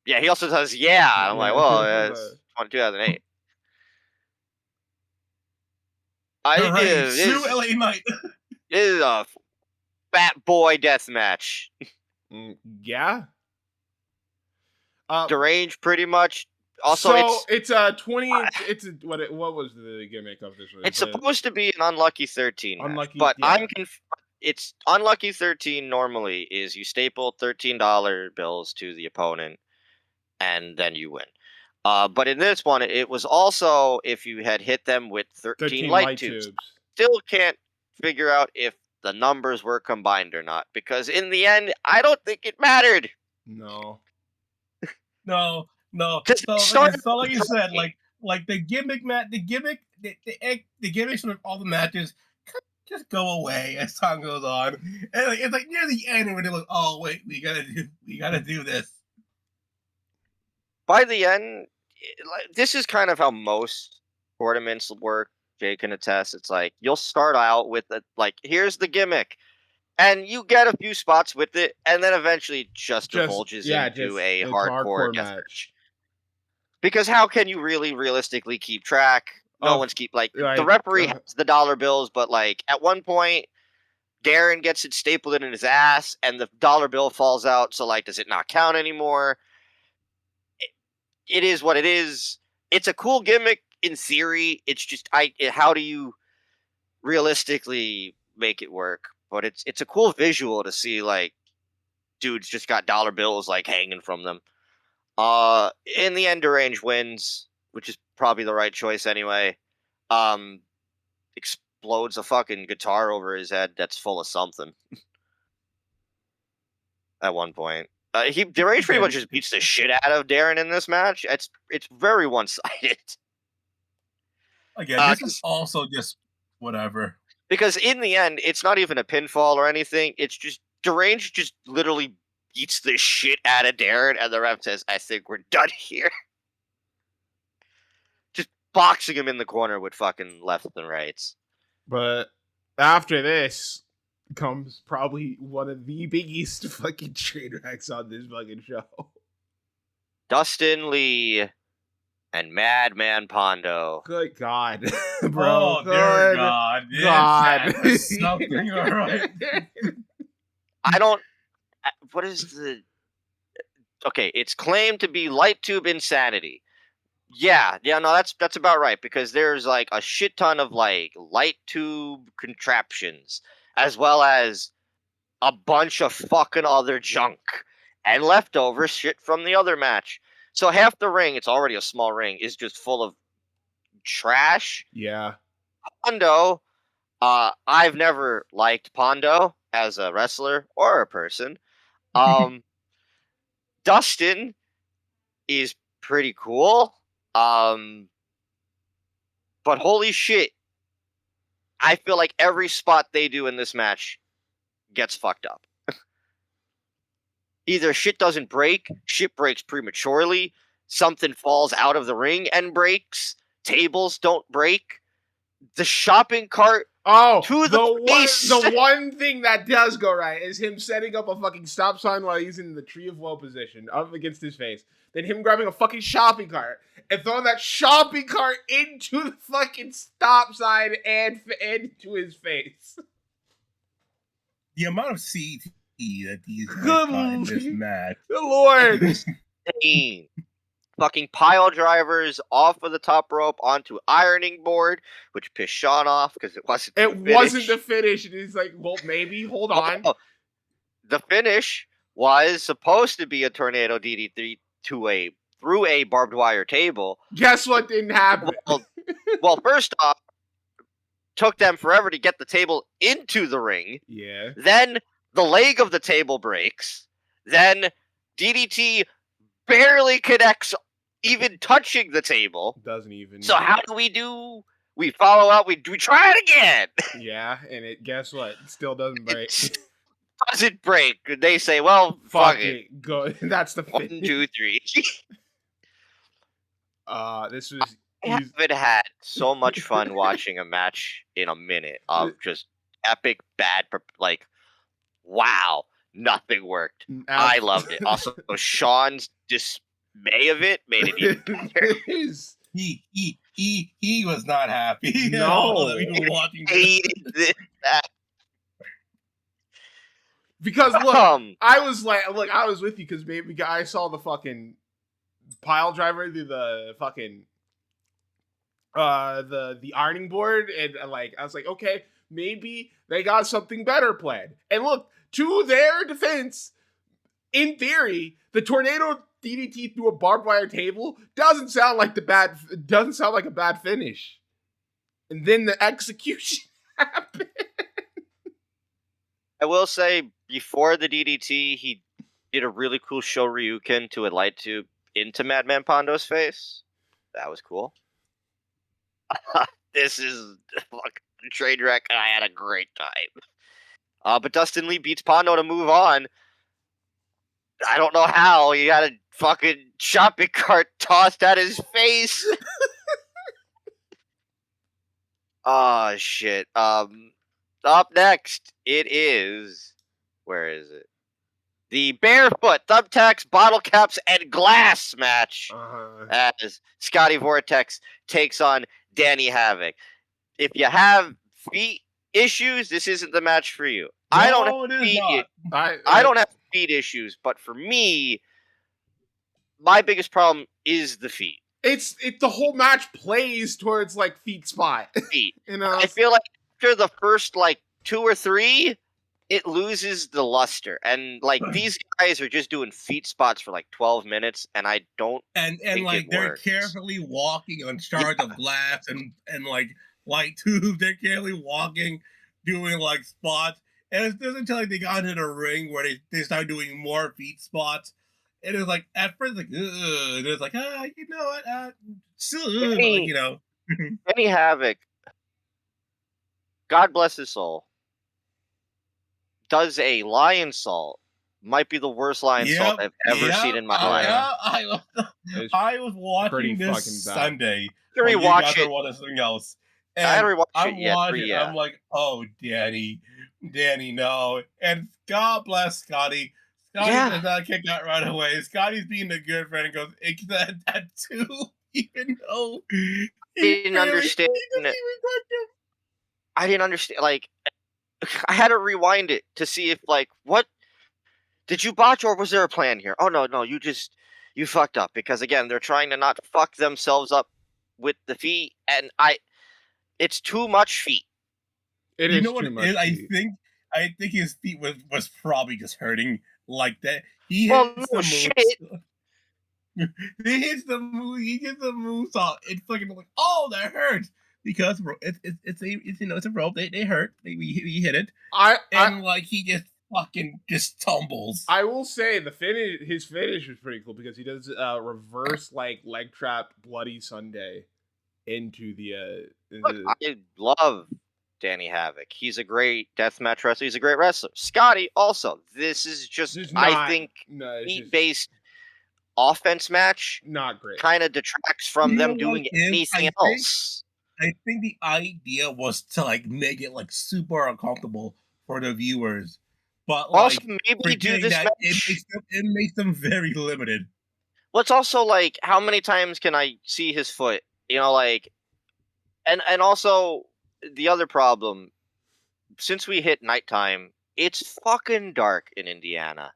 Yeah, he also says, yeah. I'm like, well, it's 2008. Sue LA Knight. This is a fat boy deathmatch. Yeah. Deranged, pretty much. Also, so it's a 20. It's a, what was the gimmick of this one? It's supposed to be an unlucky 13 match, but yeah. It's unlucky 13 normally is you staple $13 bills to the opponent, and then you win. But in this one, it was also if you had hit them with 13 light tubes. Still can't figure out if the numbers were combined or not, because in the end, I don't think it mattered. No. No. So like you said, like the gimmick, the gimmicks of all the matches just go away as time goes on, and it's like near the end when they're like, oh wait, we gotta do this. By the end, this is kind of how most tournaments work. Jay can attest. It's like you'll start out with here's the gimmick, and you get a few spots with it, and then eventually it just divulges into a hardcore match. Because how can you really realistically keep track? No one's the referee has the dollar bills, but at one point, Darren gets it stapled in his ass, and the dollar bill falls out. So does it not count anymore? It is what it is. It's a cool gimmick in theory. It's just how do you realistically make it work? But it's a cool visual to see dudes just got dollar bills hanging from them. In the end, Deranged wins, which is probably the right choice anyway. Explodes a fucking guitar over his head that's full of something. At one point, Deranged pretty much just beats the shit out of Darren in this match. It's very one-sided. Again, this is also just whatever. Because in the end, it's not even a pinfall or anything. It's just Deranged just literally beats the shit out of Darren, and the ref says, I think we're done here. Just boxing him in the corner with fucking lefts and rights. But after this comes probably one of the biggest fucking train wrecks on this fucking show. Dustin Lee and Madman Pondo. Good God, bro. Oh, dear God. God. Something, all right. What is the... Okay, it's claimed to be light tube insanity. Yeah, no, that's about right, because there's a shit ton of light tube contraptions, as well as a bunch of fucking other junk and leftover shit from the other match. So half the ring, it's already a small ring, is just full of trash. Yeah. Pondo, I've never liked Pondo as a wrestler or a person. Dustin is pretty cool. But holy shit, I feel like every spot they do in this match gets fucked up. Either shit doesn't break, shit breaks prematurely, something falls out of the ring and breaks, tables don't break, the shopping cart to the face. The one thing that does go right is him setting up a fucking stop sign while he's in the Tree of Woe position up against his face. Then him grabbing a fucking shopping cart and throwing that shopping cart into the fucking stop sign and into his face. The amount of CT that these guys got in this match. Good Lord. Insane. Fucking pile drivers off of the top rope onto ironing board, which pissed Sean off because it wasn't the finish. And he's like, well, maybe, hold on. The finish was supposed to be a tornado DDT through a barbed wire table. Guess what didn't happen? Well, first off, took them forever to get the table into the ring. Yeah. Then the leg of the table breaks. Then DDT barely connects, even touching the table. Doesn't even. So how do? We follow up. We try it again. Yeah, and guess what? It still doesn't break. Doesn't break. They say, "Well, fuck it. Go." That's the 1, 2, 3. This was. I haven't had so much fun watching a match in a minute of just epic bad, like, wow, nothing worked. I loved it. Also, Sean's dismay of it made it even better. He was not happy. No. Even watching this. Hated this. Because look, I was with you because maybe I saw the fucking pile driver through the fucking the ironing board, and like I was like, okay, maybe they got something better planned. And look, to their defense, in theory, the tornado DDT through a barbed wire table doesn't sound like a bad finish. And then the execution happened. I will say, before the DDT, he did a really cool show Ryuken to a light tube into Madman Pondo's face. That was cool. This is a fucking train wreck, and I had a great time. But Dustin Lee beats Pondo to move on. I don't know how. He had a fucking shopping cart tossed at his face. Oh, shit. Up next, it is... Where is it? The Barefoot, Thumbtacks, Bottle Caps, and Glass match. As Scotty Vortex takes on Danny Havoc. If you have feet issues, this isn't the match for you. No, I don't have feet. I don't have feet issues, but for me, my biggest problem is the feet. It's the whole match plays towards like feet spot. Feet. You know, I feel like after the first like 2 or 3, it loses the luster, and like these guys are just doing feet spots for like 12 minutes, and I don't. And think like it they're works. carefully walking on shards of glass and like light tubes. They're carefully walking, doing like spots. And it wasn't until like they got into the ring where they started doing more feet spots. And it was like at first like it was like you know what like, you know. Danny Havoc, God bless his soul, does a lion salt. Might be the worst lion salt I've ever seen in my life. I was watching this Sunday. You rewatch it. Something else. And I rewatched it yet. I'm like, oh, Danny, no. And God bless Scotty. Scotty does not kick out right away. Scotty's being a good friend and goes, it's that too, even though I didn't understand. Like, I had to rewind it to see if, like, what did you botch or was there a plan here? Oh no, you fucked up because again they're trying to not fuck themselves up with the feet, and it's too much feet. It you is know what too it much is? feet. I think his feet was probably just hurting like that. He hits the shit. He hits the moonsault. It's fucking like, oh, that hurts because it's a rope. They hurt. We hit it. Like he just tumbles. I will say his finish was pretty cool because he does reverse like leg trap Bloody Sunday into the. I love Danny Havoc. He's a great deathmatch wrestler. He's a great wrestler. Scotty also. This is I think feet-based offense match. Not great. Kind of detracts from them doing anything else. I think the idea was to like make it like super uncomfortable for the viewers. But also, maybe do this match. It makes them very limited. Well, it's also like, how many times can I see his foot? You know, like, and also the other problem, since we hit nighttime, it's fucking dark in Indiana.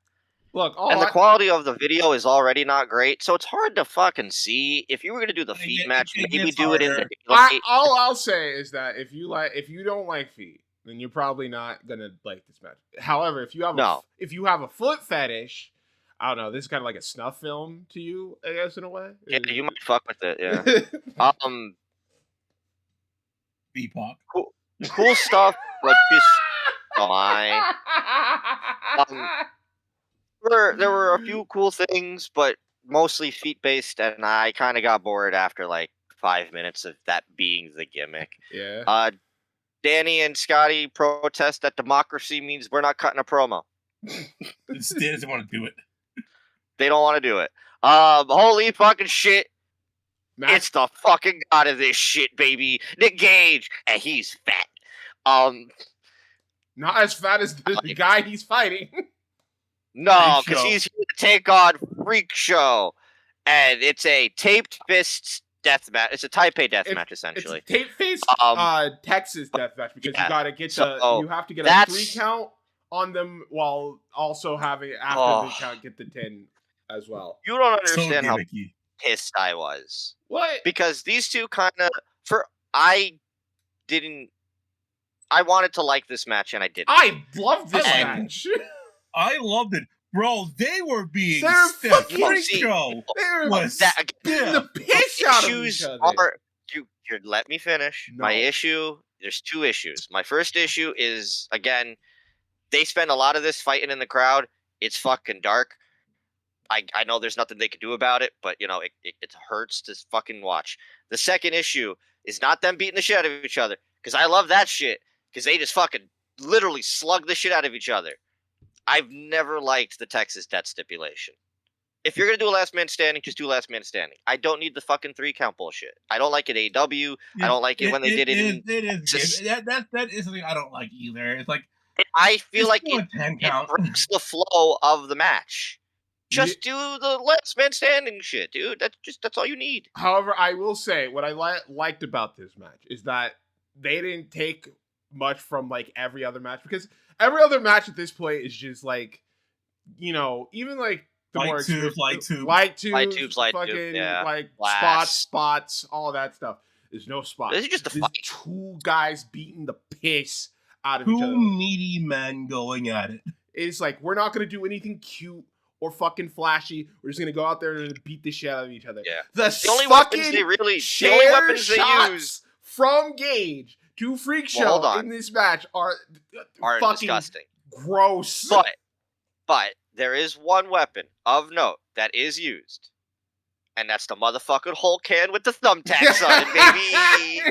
Look, the quality of the video is already not great, so it's hard to fucking see. If you were gonna do the feet match, maybe do it in the daylight. All I'll say is that if you don't like feet, then you're probably not gonna like this match. However, if you have a foot fetish, I don't know. This is kind of like a snuff film to you, I guess, in a way. Yeah, you might fuck with it. Yeah. Beatbox. Cool stuff, but just there were a few cool things, but mostly feet based, and I kind of got bored after like 5 minutes of that being the gimmick. Yeah. Danny and Scotty protest that democracy means we're not cutting a promo. They doesn't want to do it. They don't want to do it. Holy fucking shit. It's the fucking god of this shit, baby. Nick Gage. And he's fat. Not as fat as the guy he's fighting. No, Freak because Show. he's here to take on Freak Show. And it's a taped fists death match. It's a Taipei death match, essentially. It's a tape-faced Texas death match because you gotta get you have to get a 3 count on them while also having after the count get the 10 as well. You don't understand how gimmicky. pissed I was. What? Because these two kind of I wanted to like this match and I didn't. I loved this I match. I loved it. Bro, they were being They're stiff. fucking- Freak Show They're was beating the stiff. piss out of each other. You let me finish. No. My issue, there's 2 issues. My first issue is, again, they spend a lot of this fighting in the crowd. It's fucking dark. I know there's nothing they can do about it, but, you know, it hurts to fucking watch. The second issue is not them beating the shit out of each other, because I love that shit, because they just fucking literally slug the shit out of each other. I've never liked the Texas death stipulation. If you're going to do a last man standing, just do last man standing. I don't need the fucking 3 count bullshit. I don't like it AEW. I don't like it when they did it in... That is something I don't like either. It's like... I feel like it 10 count. breaks the flow of the match. Just do the last man standing shit, dude. That's all you need. However, I will say what I liked about this match is that they didn't take much from like every other match, because every other match at this point is just like, you know, even like the Light more tubes, fucking yeah. like Blast. spots, all that stuff. There's no spots. This is just a There's fight. 2 guys beating the piss out of each 2 other. meaty men going at it. It's like, we're not gonna do anything cute or fucking flashy. We're just gonna go out there and beat the shit out of each other. Yeah. The only fucking weapons they really shots use from Gage to Freak Show hold on. in this match are fucking disgusting. gross. But there is one weapon of note that is used, and that's the motherfucking whole can with the thumbtacks on it, baby.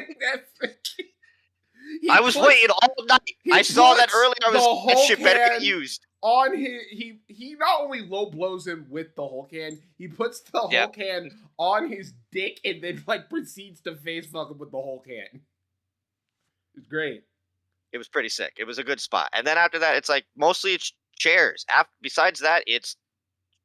I was waiting all night. I saw that earlier. I was that shit better get used. On his, he not only low blows him with the whole can, he puts the whole can on his dick and then like proceeds to face fuck him with the whole can. It's great. It was pretty sick. It was a good spot. And then after that, it's like mostly it's chairs. Besides that,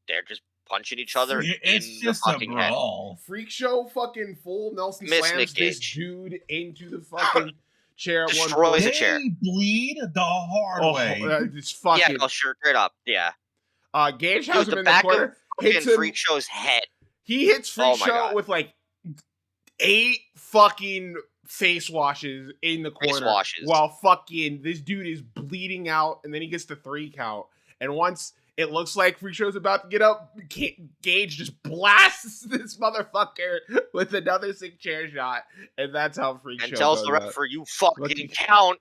they're just punching each other It's in just the a fucking head. brawl. Freak Show fucking full Nelson Miss slams Nick this Gage. dude into the fucking chair at one Destroys point. the chair. They bleed the hard way. It's fucking. Yeah, no, sure, straight up. Yeah. Gage has Dude, him the in the back corner. of Hits him. Freak Show's head. He hits Freak Oh my Show God. with like 8 fucking face washes in the corner. washes. While fucking this dude is bleeding out, and then he gets the 3 count. And once it looks like Freak Show's about to get up, Gage just blasts this motherfucker with another sick chair shot, and that's how Freak Show And tells goes the out. referee, you fucking count.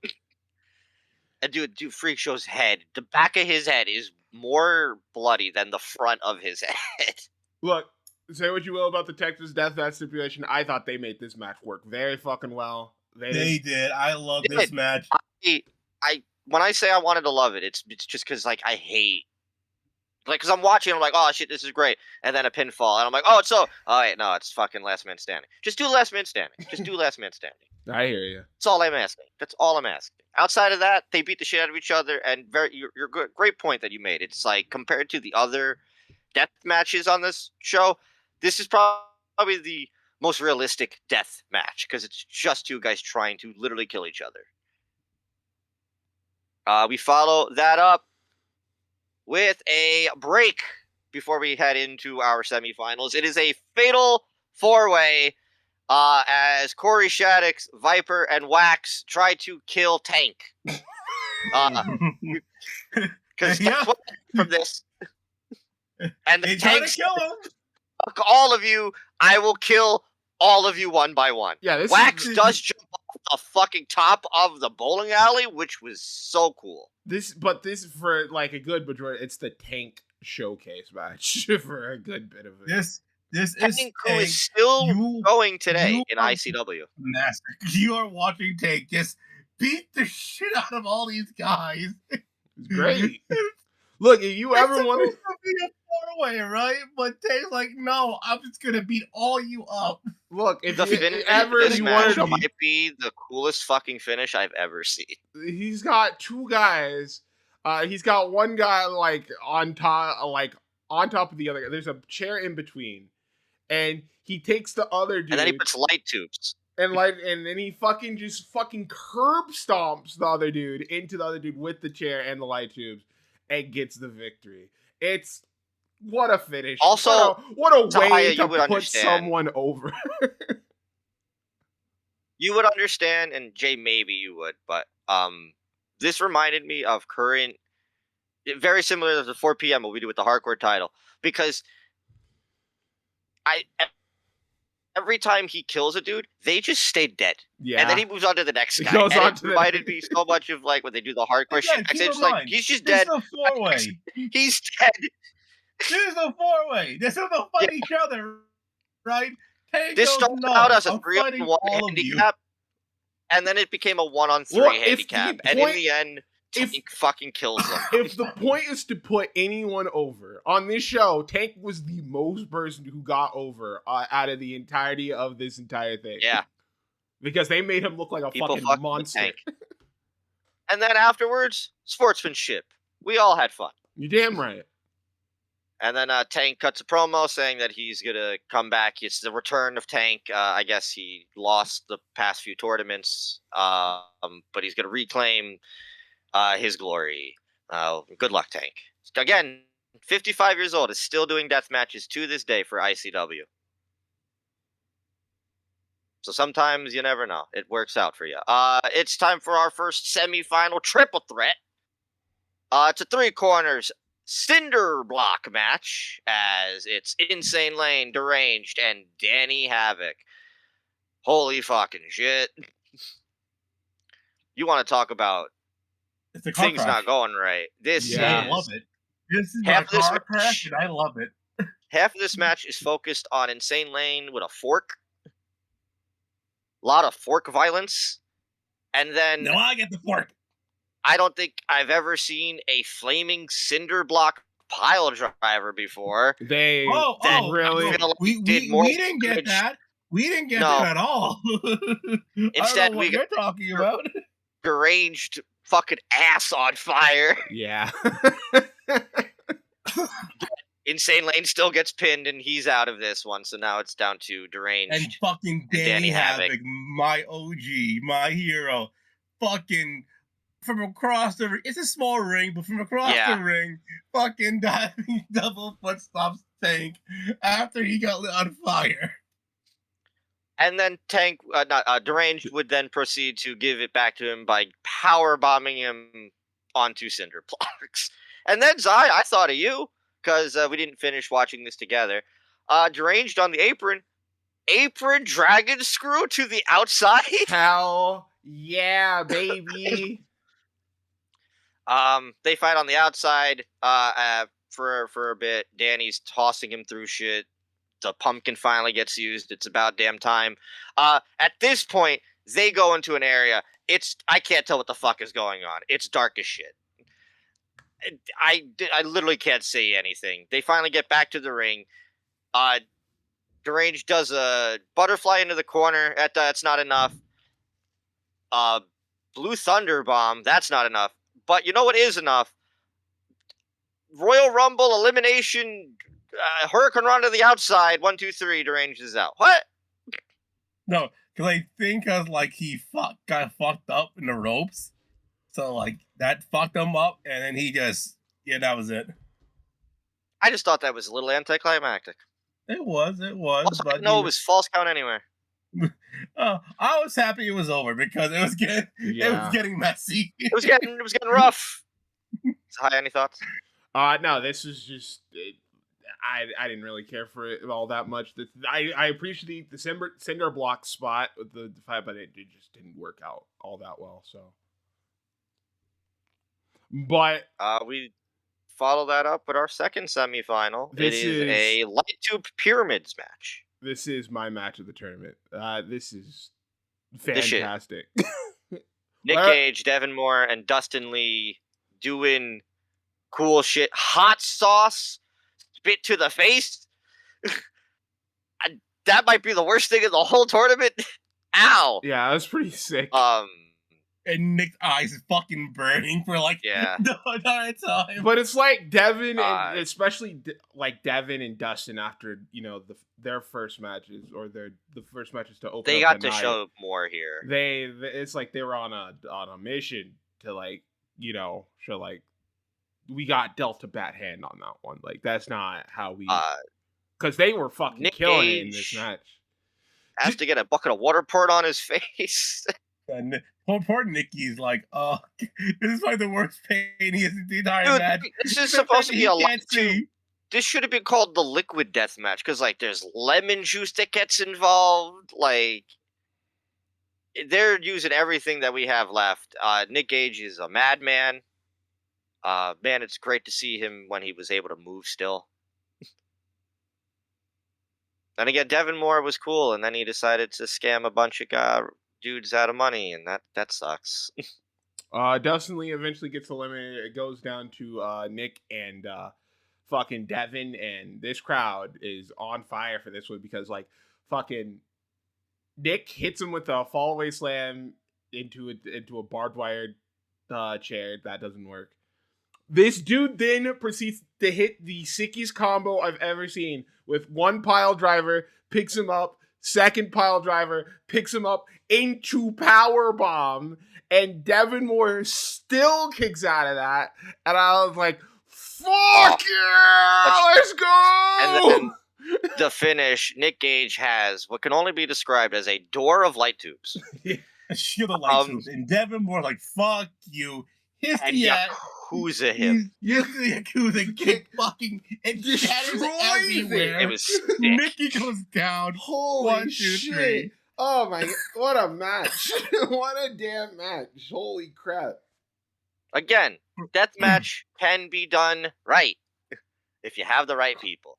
And dude, Freak Show's head, the back of his head is more bloody than the front of his head. Look, say what you will about the Texas Deathmatch stipulation, I thought they made this match work very fucking well. They did. I love They this did. match. When I say I wanted to love it, it's just because like I hate, like, because I'm watching, I'm like, oh shit, this is great, and then a pinfall, and I'm like, oh wait, no, it's fucking last man standing. Just do last man standing. Just do last man standing. I hear you. That's all I'm asking. That's all I'm asking. Outside of that, they beat the shit out of each other, and you're good. Great point that you made. It's like compared to the other death matches on this show, this is probably the most realistic death match because it's just 2 guys trying to literally kill each other. We follow that up with a break before we head into our semifinals. It is a fatal 4-way as Corey Shaddix, Viper, and Wax try to kill Tank. Because that's what from this. And the They try Tank to kill him. fuck all of you. I will kill all of you one by one. Yeah, this Wax is, does jump off the fucking top of the bowling alley, which was so cool. this for like a good majority, it's the Tank showcase match for a good bit of it. This is Tank who Tank. is still You going today you in are- ICW. master. You are watching Tank just beat the shit out of all these guys. It's great. Look, if you ever It's want supposed to be a 4-way, right? But Tank's like, no, I'm just gonna beat all you up. Look, if The you finish ever of this you match wanted to, might be the coolest fucking finish I've ever seen. he's got two guys. He's got one guy like on top of the other guy. There's a chair in between, and he takes the other dude, And then he puts light tubes. and then he just curb stomps the other dude into the other dude with the chair and the light tubes, and gets the victory. It's what a finish. Also, what a way Tahaya, to you would put understand. someone over. You would understand, and Jay, maybe you would, but this reminded me of current, very similar to the 4 p.m. what we do with the hardcore title, because every time he kills a dude, they just stay dead. Yeah. And then he moves on to the next He guy. goes And on it to the reminded next- me so much of like when they do the hardcore Again, shit. keep It's in like mind, he's just this dead. is a four-way. He's dead. This is a four-way. This is to fight each other, right? Tank This goes, started no, out as a I'm 3-on-1 fighting all of you. handicap, and then it became a 1-on-3 Well, if the handicap. And in point- the end, Tank fucking kills them. If the point is to put anyone over on this show, Tank was the most person who got over out of the entirety of this entire thing. Yeah. Because they made him look like a People fucking fucked with monster. Tank. And then afterwards, sportsmanship. We all had fun. You're damn right. And then Tank cuts a promo saying that he's going to come back. It's the return of Tank. I guess he lost the past few tournaments, but he's going to reclaim his glory. Good luck, Tank. Again, 55 years old, is still doing death matches to this day for ICW. So sometimes you never know. It works out for you. It's time for our first semifinal triple threat. It's a 3 corners cinder block match, as it's Insane Lane, Deranged, and Danny Havoc. Holy fucking shit. You want to talk about It's a car things crash. not going right. This Yeah. I is love it. This is half my of this car crash, match- and I love it. half of this match is focused on Insane Lane with a fork. A lot of fork violence. And then Now I get the fork. I don't think I've ever seen a flaming cinder block pile driver before. They Oh, really. feel like we did more didn't get damage. that. We didn't get No. that at all. Instead, I don't know we what you're talking about. Deranged fucking ass on fire. Yeah. Insane Lane still gets pinned and he's out of this one, so now it's down to Deranged. And fucking And Danny Danny Havoc. Havoc, my OG, my hero, fucking from across the ring. It's a small ring, but from across Yeah. the ring, fucking diving double foot stops Tank after he got lit on fire. And then Deranged would then proceed to give it back to him by power bombing him onto cinder blocks. And then Zai, I thought of you because we didn't finish watching this together. Deranged on the apron dragon screw to the outside. Hell yeah, baby. They fight on the outside for a bit. Danny's tossing him through shit. The pumpkin finally gets used. It's about damn time. At this point, they go into an area. I can't tell what the fuck is going on. It's dark as shit. I literally can't say anything. They finally get back to the ring. Deranged does a butterfly into the corner. That's not enough. Blue Thunder Bomb. That's not enough. But you know what is enough? Royal Rumble elimination. Hurricane Run to the outside. 1, 2, 3. Deranged is out. What? No, because I think like he got fucked up in the ropes. So like that fucked him up, and then he just that was it. I just thought that was a little anticlimactic. It was, Also, but no, it was false count anywhere. I was happy it was over because it was getting messy. It was getting rough. Hi, any thoughts? No, this was just. I didn't really care for it all that much. I appreciate the cinder block spot with the fight, but it just didn't work out all that well. So, but we follow that up with our second semifinal. It is a light tube pyramids match. This is my match of the tournament. This is fantastic. Nick Gage, Devin Moore, and Dustin Lee doing cool shit. Hot sauce, spit to the face. that might be the worst thing in the whole tournament. Ow. Yeah, that's pretty sick. And Nick's eyes is fucking burning for like Yeah. the entire time. But it's like Devin and especially like Devin and Dustin after their first matches or the first matches to open. They up got the to night, show more here. It's like they were on a mission to like show like we got dealt a bad hand on that one. Like that's not how we because they were fucking Nick killing Gage it in this match. Has to get a bucket of water poured on his face. And poor Nikki's like, oh, this is like the worst pain he has in the entire match. This is supposed to be a light tube. This should have been called the liquid death match because like there's lemon juice that gets involved. Like they're using everything that we have left. Nick Gage is a madman. Man, it's great to see him when he was able to move still. And again, Devin Moore was cool, and then he decided to scam a bunch of dudes out of money, and that sucks. Dustin Lee eventually gets eliminated. It goes down to Nick and fucking Devin, and this crowd is on fire for this one because like fucking Nick hits him with a fallaway slam into a barbed wire chair. That doesn't work. This dude then proceeds to hit the sickest combo I've ever seen with one pile driver, picks him up, second pile driver, picks him up into power bomb, and Devin Moore still kicks out of that. And I was like, fuck yeah, let's go! And then the finish, Nick Gage has what can only be described as a door of light tubes. A shield of light tubes. And Devin Moore like, fuck you. And Yakuza him. Yakuza kick fucking and shatters everywhere. It was sick. Mickey goes down. Holy 1, 2, shit. 3. Oh my, what a match. What a damn match. Holy crap. Again, deathmatch can be done right if you have the right people.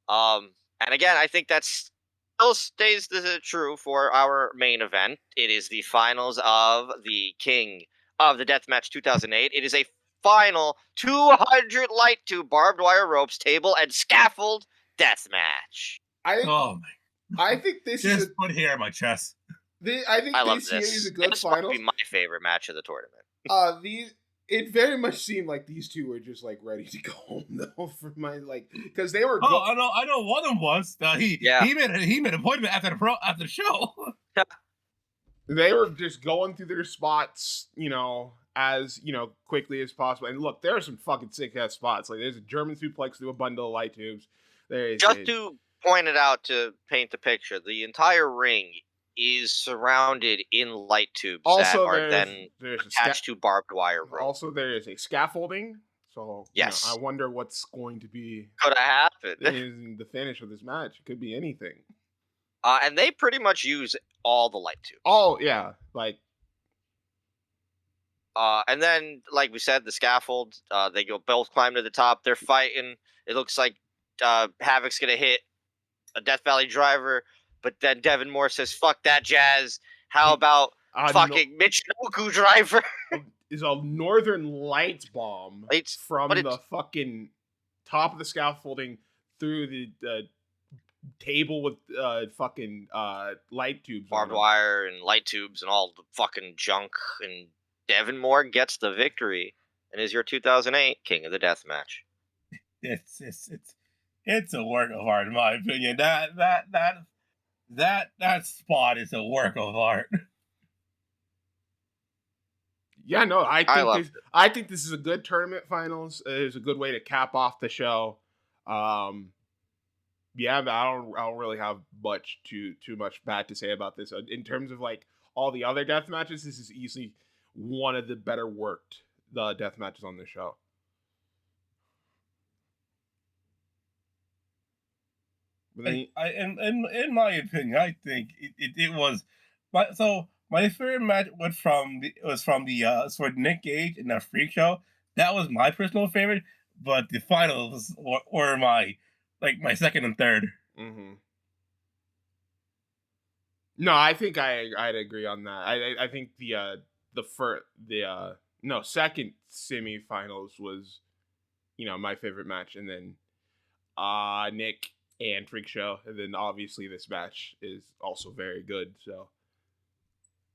And again, I think that's still stays true for our main event. It is the finals of the King of the Deathmatch 2008. It is a final 200 light tube barbed wire ropes table and scaffold deathmatch. I think this just put hair on my chest. I think this here is a good final. This might be my favorite match of the tournament. It very much seemed like these two were just like ready to go home though for my like because they were. I know. One of them was he made an appointment after the show. They were just going through their spots, as quickly as possible. And look, there are some fucking sick ass spots. Like there's a German suplex through a bundle of light tubes. To point it out to paint the picture, the entire ring is surrounded in light tubes that are then attached to barbed wire rope. Also, there is a scaffolding. So yes, I wonder what's going to be could have happened in the finish of this match. It could be anything. And they pretty much use all the light tubes. Oh yeah, like. And then, like we said, the scaffold. They both climb to the top. They're fighting. It looks like Havoc's gonna hit a Death Valley driver, but then Devin Moore says, "Fuck that jazz. How about fucking Michinoku driver?" Is a Northern Lights bomb from the fucking top of the scaffolding through the table with fucking light tubes, barbed wire and light tubes and all the fucking junk, and Devin Moore gets the victory and is your 2008 King of the Deathmatch. It's a work of art in my opinion. That spot is a work of art. Yeah, no, I think this is a good tournament finals. It's a good way to cap off the show. Yeah, but I don't really have too much bad to say about this. In terms of like all the other death matches, this is easily one of the better worked death matches on the show. In my opinion, I think it was. My favorite match was from the Nick Gage and the Freak Show. That was my personal favorite, but the finals were my second and third. Mm-hmm. No, I think I'd agree on that. I think the second semifinals was my favorite match, and then Nick and Freak Show, and then obviously this match is also very good. So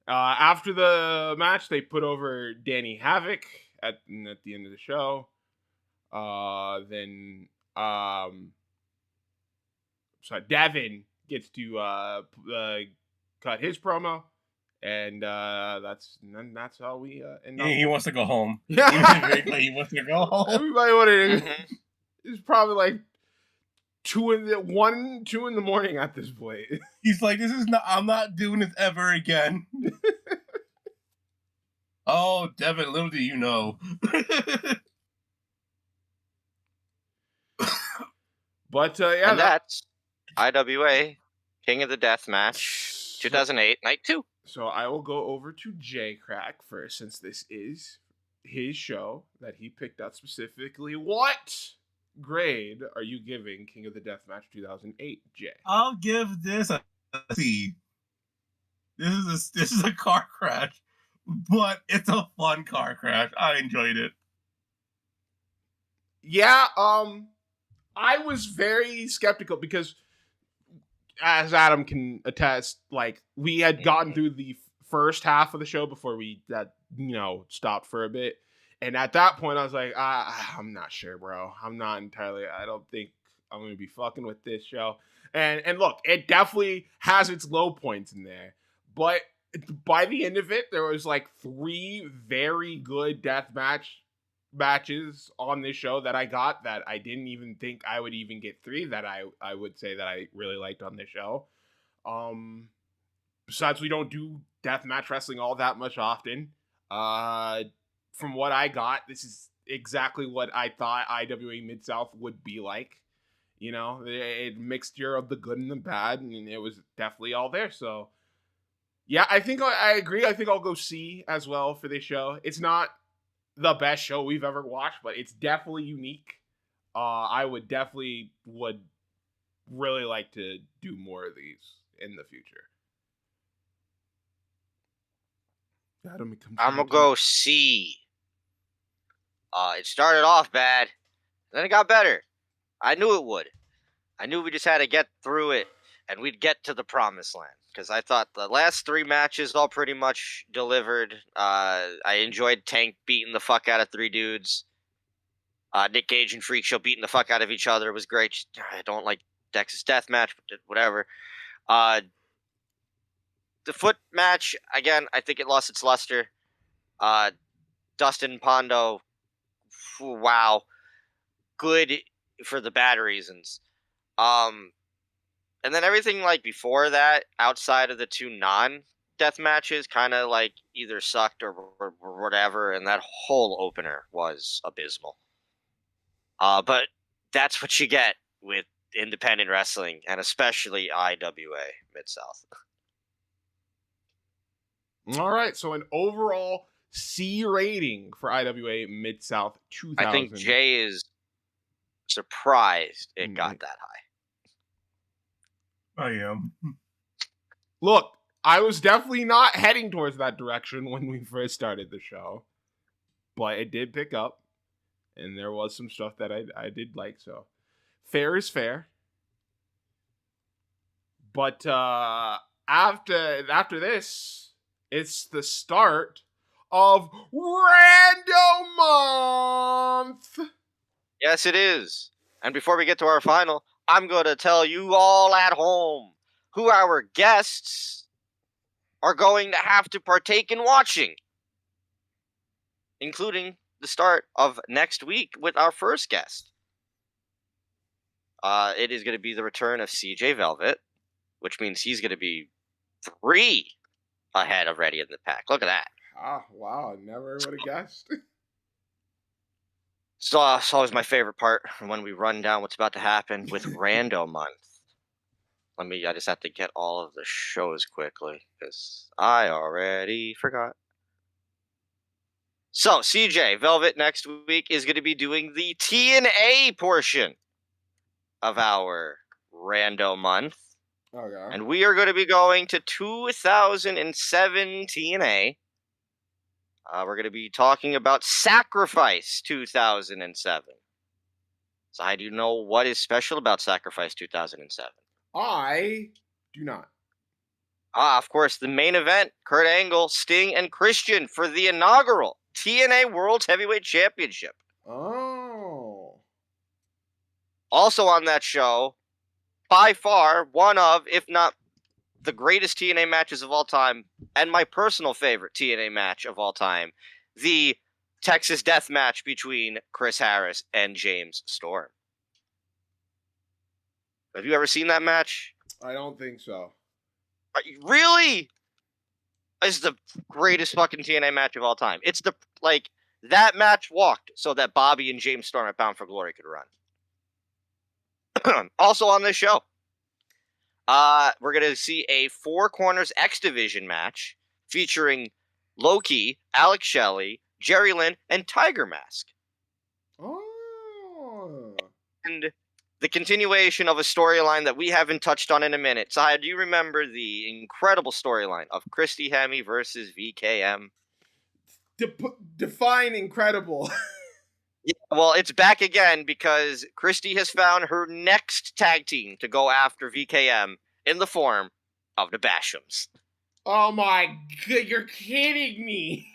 after the match, they put over Danny Havoc at the end of the show. Then so Devin gets to cut his promo, and that's how we end up. He wants to go home. Yeah. He wants to go home. Everybody wanted to. It's probably like 2 in the morning at this point. He's like, I'm not doing this ever again. Oh, Devin, little do you know. But yeah, and that's IWA King of the Deathmatch 2008 Night 2. So I will go over to Jay Crack first, since this is his show that he picked out specifically. What grade are you giving King of the Deathmatch 2008, Jay? I'll give this a C. This is a car crash, but it's a fun car crash. I enjoyed it. Yeah, I was very skeptical because, as Adam can attest, like, we had gotten through the first half of the show before we stopped for a bit. And at that point, I was like, I'm not sure, bro. I don't think I'm going to be fucking with this show. And look, it definitely has its low points in there. But by the end of it, there was like 3 very good matches on this show that I got that I didn't even think I would even get 3 that I would say that I really liked on this show. Besides, we don't do deathmatch wrestling all that much often. From what I got, this is exactly what I thought IWA Mid South would be like. You know, a mixture of the good and the bad, and it was definitely all there. So, yeah, I think I agree. I think I'll go C as well for this show. It's not the best show we've ever watched, but it's definitely unique. I would really like to do more of these in the future. I'm gonna go C. It started off bad, then it got better. I knew it would. I knew we just had to get through it, and we'd get to the promised land. Because I thought the last 3 matches all pretty much delivered. I enjoyed Tank beating the fuck out of 3 dudes. Nick Gage and Freak Show beating the fuck out of each other. It was great. I don't like Dex's Deathmatch, but whatever. The foot match, again, I think it lost its luster. Dustin Pondo, wow. Good for the bad reasons. And then everything like before that, outside of the 2 non-death matches, kind of like either sucked or whatever, and that whole opener was abysmal. But that's what you get with independent wrestling, and especially IWA Mid South. All right, so an overall C rating for IWA Mid South 2000. I think Jay is surprised it got that high. I am. Look, I was definitely not heading towards that direction when we first started the show, but it did pick up, and there was some stuff that I did like, so fair is fair. But after this, it's the start of Random Month! Yes, it is. And before we get to our final, I'm going to tell you all at home who our guests are going to have to partake in watching, including the start of next week with our first guest. It is going to be the return of CJ Velvet, which means he's going to be 3 ahead of Ready in the Pack. Look at that. Oh, wow. Never would have guessed. So it's always my favorite part when we run down what's about to happen with Rando Month. I just have to get all of the shows quickly because I already forgot. So CJ Velvet next week is going to be doing the TNA portion of our Rando Month. Okay. And we are going to be going to 2007 TNA. We're going to be talking about Sacrifice 2007. So, do you know what is special about Sacrifice 2007? I do not. Of course, the main event, Kurt Angle, Sting, and Christian for the inaugural TNA World Heavyweight Championship. Oh. Also on that show, by far, one of, if not the greatest TNA matches of all time, and my personal favorite TNA match of all time, the Texas Death Match between Chris Harris and James Storm. Have you ever seen that match? I don't think so. Really? It's the greatest fucking TNA match of all time. It's that match walked so that Bobby and James Storm at Bound for Glory could run. Also on this show, we're going to see a Four Corners X Division match featuring Loki, Alex Shelley, Jerry Lynn, and Tiger Mask. Oh. And the continuation of a storyline that we haven't touched on in a minute. Sahaya, do you remember the incredible storyline of Christy Hemme versus VKM? Define incredible. Yeah, well, it's back again because Christy has found her next tag team to go after VKM in the form of the Bashams. Oh my god, you're kidding me.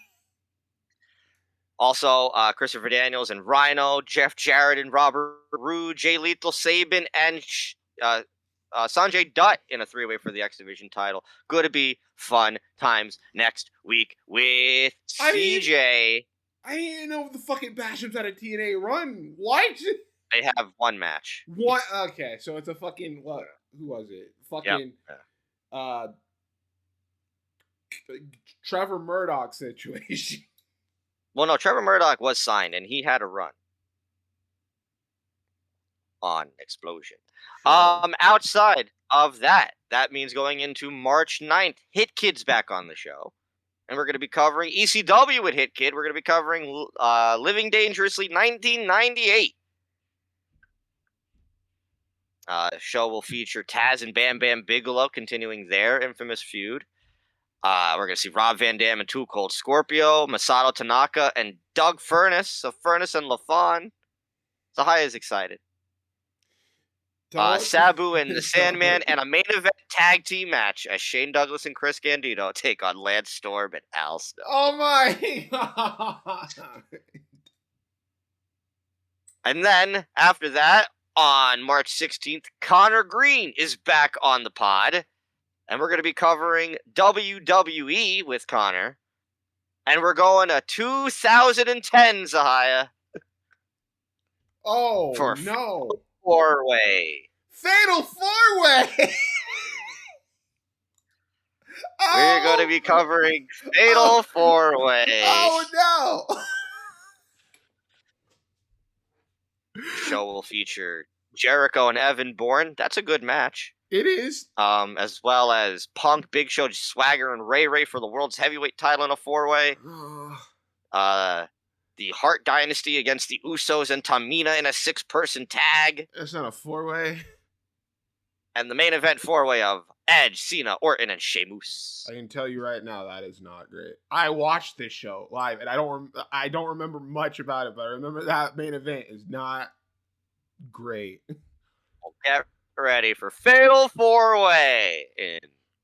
Also, Christopher Daniels and Rhino, Jeff Jarrett and Robert Roode, Jay Lethal, Sabin, and Sanjay Dutt in a three-way for the X Division title. Going to be fun times next week with CJ. I didn't know the fucking Bashams had a TNA run. What? They have one match. What? Okay, so it's a fucking what? Who was it? Fucking Trevor Murdoch situation. Well, no, Trevor Murdoch was signed, and he had a run on Explosion. Outside of that means going into March 9th, Hit Kid's back on the show. And we're going to be covering ECW with Hit Kid. We're going to be covering Living Dangerously 1998. The show will feature Taz and Bam Bam Bigelow continuing their infamous feud. We're going to see Rob Van Dam and Too Cold Scorpio, Masato Tanaka, and Doug Furnace. So Furnace and LaFon. Sahaya is excited. Sabu and the Sandman, and a main event tag team match as Shane Douglas and Chris Candido take on Lance Storm and Al Snow. Oh my god! And then, after that, on March 16th, Connor Green is back on the pod. And we're going to be covering WWE with Connor. And we're going to 2010, Zahaya. Oh, for no. Four-way. Fatal Four-Way! We're going to be covering Fatal Four-Way. Oh, no! The show will feature Jericho and Evan Bourne. That's a good match. It is. As well as Punk, Big Show, Swagger, and Ray for the world's heavyweight title in a four-way. The Hart Dynasty against the Usos and Tamina in a six-person tag. That's not a four-way. And the main event four-way of Edge, Cena, Orton, and Sheamus. I can tell you right now that is not great. I watched this show live, and I don't remember much about it, but I remember that main event is not great. Get ready for Fatal Four-Way in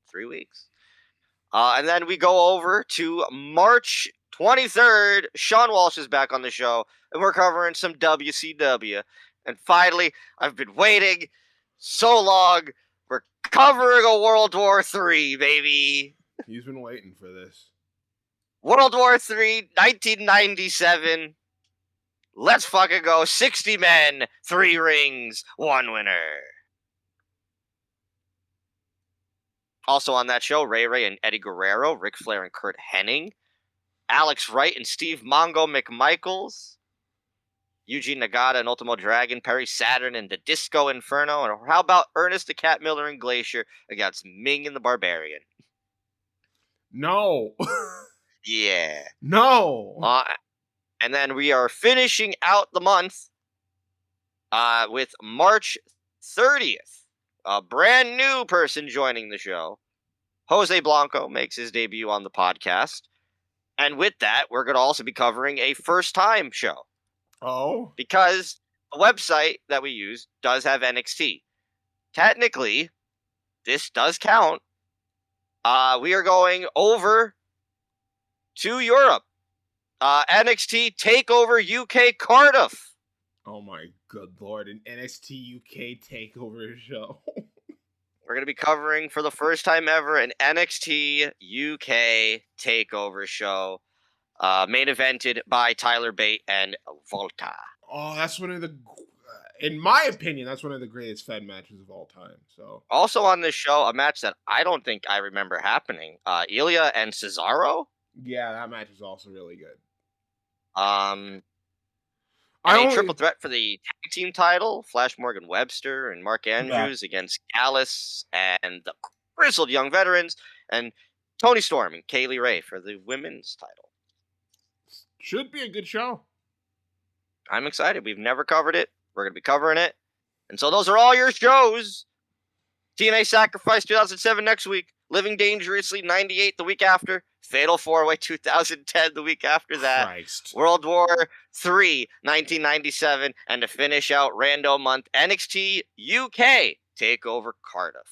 3 weeks. And then we go over to March 23rd. Sean Walsh is back on the show, and we're covering some WCW. And finally, I've been waiting so long. We're covering a World War III, baby. He's been waiting for this. World War III, 1997. Let's fucking go. 60 men, 3 rings, 1 winner. Also on that show, Ray and Eddie Guerrero, Ric Flair and Kurt Hennig, Alex Wright and Steve Mongo McMichaels, Eugene Nagata and Ultimo Dragon, Perry Saturn and the Disco Inferno, and how about Ernest the Cat Miller and Glacier against Ming and the Barbarian? No. Yeah. No. And then we are finishing out the month with March 30th. A brand new person joining the show. Jose Blanco makes his debut on the podcast. And with that, we're going to also be covering a first-time show. Oh? Because the website that we use does have NXT. Technically, this does count. We are going over to Europe. NXT TakeOver UK Cardiff. Oh my good lord, an NXT UK takeover show. We're going to be covering for the first time ever an NXT UK takeover show, main evented by Tyler Bate and Volta. Oh, that's one of the, in my opinion, that's one of the greatest Fed matches of all time. So Also on this show, a match that I don't think I remember happening, Ilya and Cesaro. yeah, that match is also really good. A triple threat for the tag team title, Flash Morgan Webster and Mark Andrews against Gallus and the Grizzled Young Veterans, and Tony Storm and Kaylee Ray for the women's title. Should be a good show. I'm excited. We've never covered it. We're going to be covering it. And so those are all your shows. TNA Sacrifice 2007 next week. Living Dangerously 98 the week after. Fatal 4-Way 2010 the week after that. Christ. World War III 1997. And to finish out Rando Month, NXT UK TakeOver Cardiff.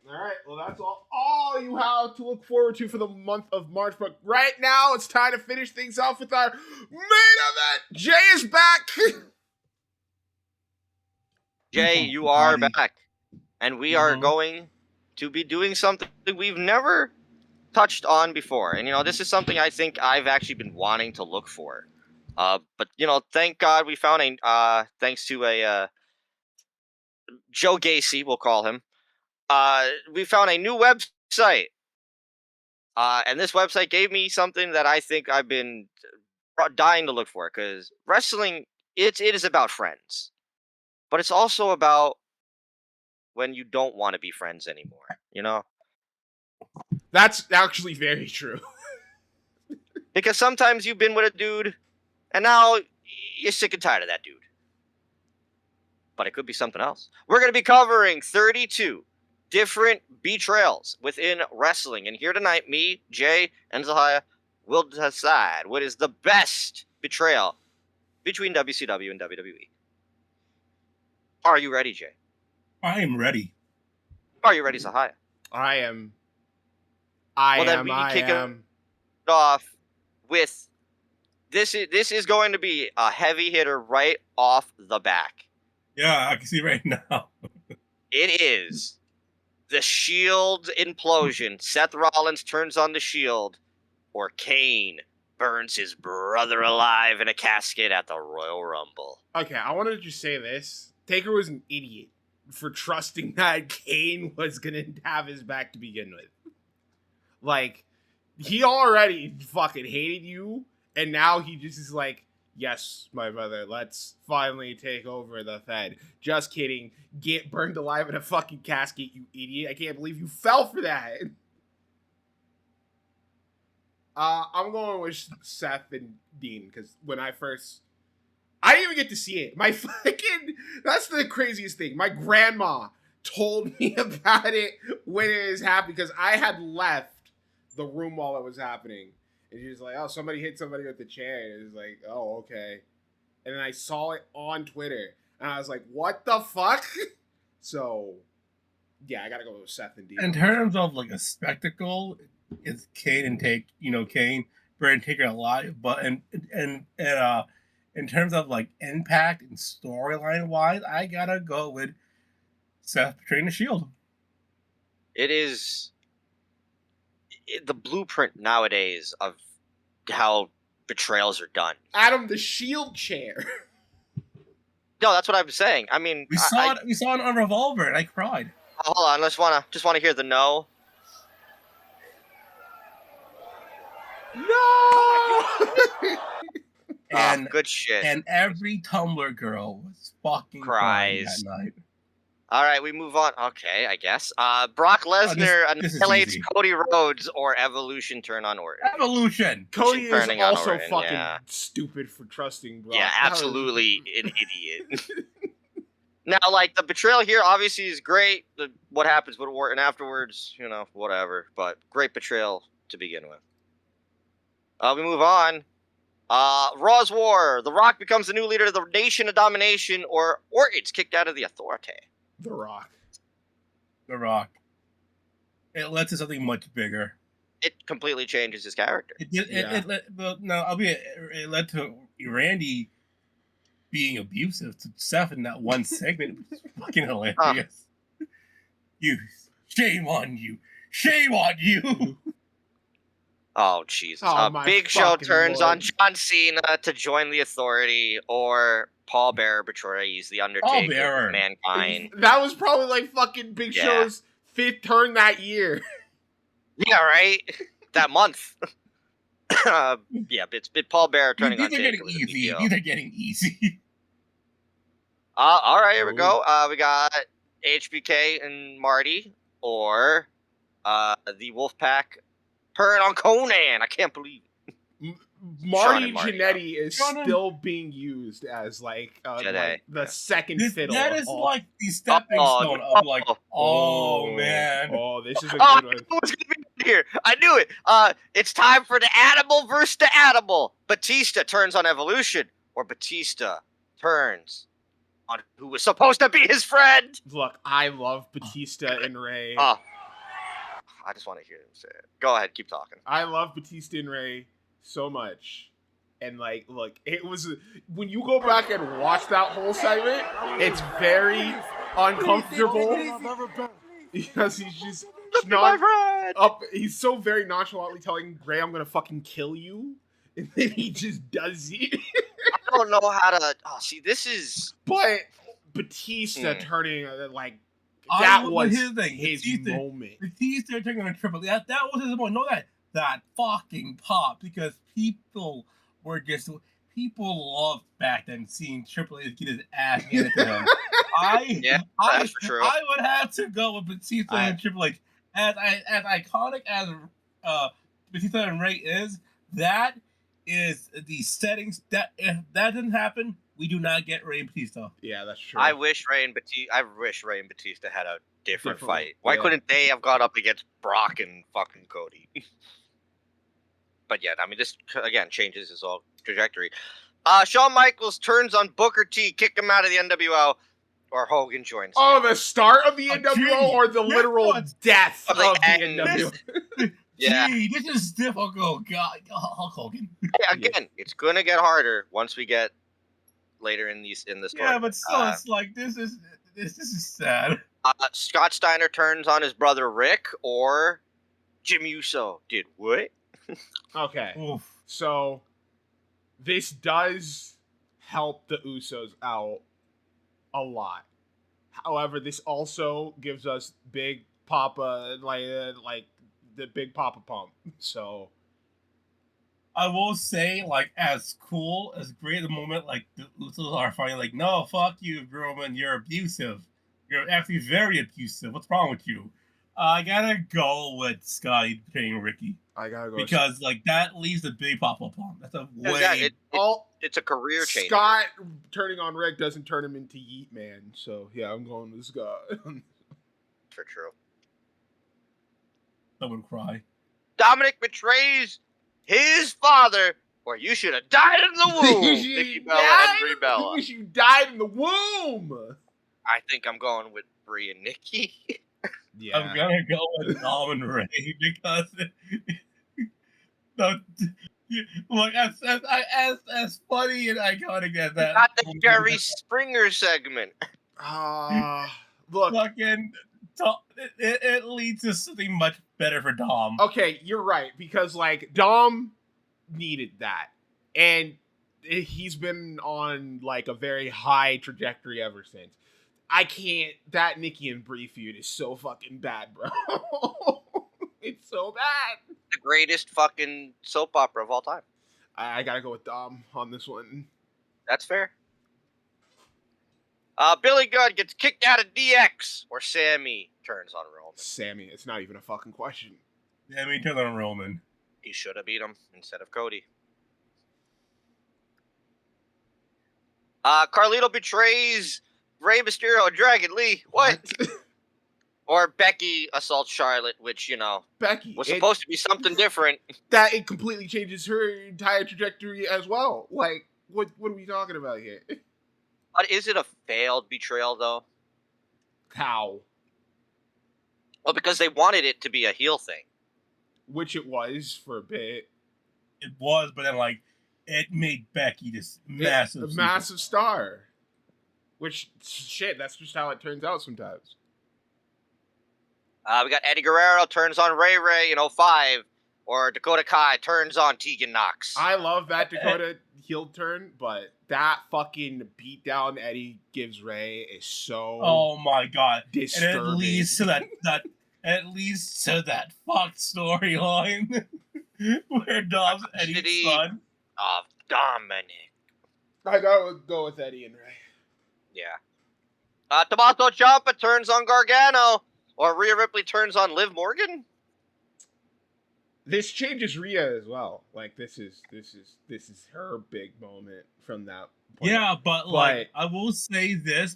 All right, well, that's all you have to look forward to for the month of March. But right now, it's time to finish things off with our main event. Jay is back. Jay, you are back. And we are going to be doing something we've never touched on before. And, this is something I think I've actually been wanting to look for. But, thank God we found thanks to a Joe Gacy, we'll call him. We found a new website. And this website gave me something that I think I've been dying to look for. Because wrestling, it is about friends. But it's also about when you don't want to be friends anymore, That's actually very true. Because sometimes you've been with a dude, and now you're sick and tired of that dude. But it could be something else. We're going to be covering 32 different betrayals within wrestling. And here tonight, me, Jay, and Zahaya will decide what is the best betrayal between WCW and WWE. Are you ready, Jay? I am ready. Are you ready, Zahaya? I am. Kick it off with this is going to be a heavy hitter right off the back. Yeah, I can see right now. It is the Shield implosion. Seth Rollins turns on the Shield, or Kane burns his brother alive in a casket at the Royal Rumble. Okay, I wanted to just say this. Taker was an idiot for trusting that Kane was going to have his back to begin with. Like, he already fucking hated you, and now he just is like, yes, my brother, let's finally take over the Fed. Just kidding. Get burned alive in a fucking casket, you idiot. I can't believe you fell for that. I'm going with Seth and Dean, because when I didn't even get to see it. That's the craziest thing. My grandma told me about it when it was happening, because I had left the room while it was happening. And she was like, oh, somebody hit somebody with the chair. And it was like, oh, okay. And then I saw it on Twitter. And I was like, what the fuck? So, yeah, I gotta go with Seth and Dean. In terms of like a spectacle, it's Kane and Kane, Brandon Taker alive. But in terms of like impact and storyline wise, I gotta go with Seth betraying the Shield. It is the blueprint nowadays of how betrayals are done. Adam, the Shield chair. No, that's what I'm saying. I mean, we saw it on Revolver, and I cried. Hold on, just want to hear the no. No. And good shit. And every Tumblr girl was fucking crying that night. All right, we move on. Okay, I guess. Brock Lesnar annihilates Cody Rhodes, or Evolution turn on Orton. Evolution. Cody is also fucking stupid for trusting Brock. Yeah, absolutely an idiot. Now, like, the betrayal here obviously is great. What happens with Orton afterwards, whatever. But great betrayal to begin with. We move on. Raw's War. The Rock becomes the new leader of the Nation of Domination, or Orton's kicked out of the Authority. The Rock. The Rock. It led to something much bigger. It completely changes his character. It led to Randy being abusive to Seth in that one segment. Which is fucking hilarious. Shame on you. Shame on you. Oh, Jesus. Oh, Big Show turns Lord. on John Cena to join the Authority, or Paul Bearer betrays the Undertaker, Bearer. Mankind. That was probably like fucking Big Show's 5th turn that year. Yeah, right? That month. It's Paul Bearer turning on These are Taker. getting Was a big easy. deal. These are getting easy. All right, here we Ooh. go. We got HBK and Marty, or the Wolfpack turn on Conan. I can't believe it. Marty Marty, Jannetty is Sean- still being used as like the second fiddle. That of is all- like the stepping stone of like, man. Oh, this is a Oh, I good knew one. it was gonna be here. I knew it. It's time for the Animal versus the Animal. Batista turns on Evolution, or Batista turns on who was supposed to be his friend. Look, I love Batista and Ray. I just want to hear him say it. Go ahead, keep talking. I love Batista and Ray so much. And like, look, it was when you go back and watch that whole segment, it's very uncomfortable because he's just My friend. up. He's so very nonchalantly telling Ray, "I'm gonna fucking kill you," and then he just does it. I don't know how to. Oh, see, this is. But Batista turning like But that was here's the thing, his Batista- moment. Batista turning on Triple H. That was his moment. No, that fucking pop, because people loved back then seeing Triple H get his ass handed to him. That's for true. I would have to go with Batista and Triple H. As iconic as Batista and Ray is, that is the settings that if that didn't happen, we do not get Ray and Batista. Yeah, that's true. I wish Ray and Batista had a different fight. Why yeah. couldn't they have gone up against Brock and fucking Cody? But yeah, I mean, this again changes his whole trajectory. Shawn Michaels turns on Booker T, kick him out of the NWO, or Hogan joins. Oh, the start of the NWO or the This literal one's- death of the end. NWO? Yeah. Gee, this is difficult. God, Hulk Hogan. Again, it's gonna get harder once we get later in the story. Yeah, but still, it's like this is sad. Scott Steiner turns on his brother Rick, or Jim Uso did what? Okay, Oof. so this does help the Usos out a lot. However, this also gives us Big Papa, like the Big Papa pump. So I will say, like, as cool, as great at the moment, like, the Usos are finally like, no, fuck you, Roman, you're abusive. You're actually very abusive. What's wrong with you? I gotta go with Scotty paying Ricky. I gotta go Because, like, that leaves the Big Papa pump. That's a way... It's a career change. Scott turning on Rick doesn't turn him into Yeet Man. So yeah, I'm going with Scott. For true. Someone cry. Dominic betrays his father, or you should have died in the womb. Nikki Bella and Brie Bella. You died in the womb. I think I'm going with Brie and Nikki. Yeah. I'm gonna go with Dom and Ray because look, as funny and iconic as that. Not the Jerry Springer segment. Look. Fucking, it leads to something much better for Dom. Okay, you're right, because like Dom needed that, and he's been on like a very high trajectory ever since. I can't. That Nikki and Brie feud is so fucking bad, bro. It's so bad. The greatest fucking soap opera of all time. I gotta go with Dom on this one. That's fair. Billy Gunn gets kicked out of DX, or Sammy turns on Roman. Sammy, it's not even a fucking question. Yeah, me turn on Roman. He should have beat him instead of Cody. Carlito betrays Rey Mysterio and Dragon Lee. What? Or Becky assaults Charlotte, which, Becky was supposed to be something different. That it completely changes her entire trajectory as well. Like, what are we talking about here? But is it a failed betrayal, though? How? Well, because they wanted it to be a heel thing. Which it was for a bit. It was, but then it made Becky this massive star. Which, shit, that's just how it turns out sometimes. We got Eddie Guerrero turns on Ray Ray in 05, or Dakota Kai turns on Tegan Knox. I love that Dakota heel turn, but that fucking beatdown Eddie gives Ray is so. Oh my god! Disturbing. And it leads to that fucked storyline where Dom's Eddie's son. Of Dominic. I gotta go with Eddie and Ray. Yeah. Tommaso Ciampa turns on Gargano, or Rhea Ripley turns on Liv Morgan. This changes Rhea as well. Like this is her big moment from that point. Yeah, but I will say this: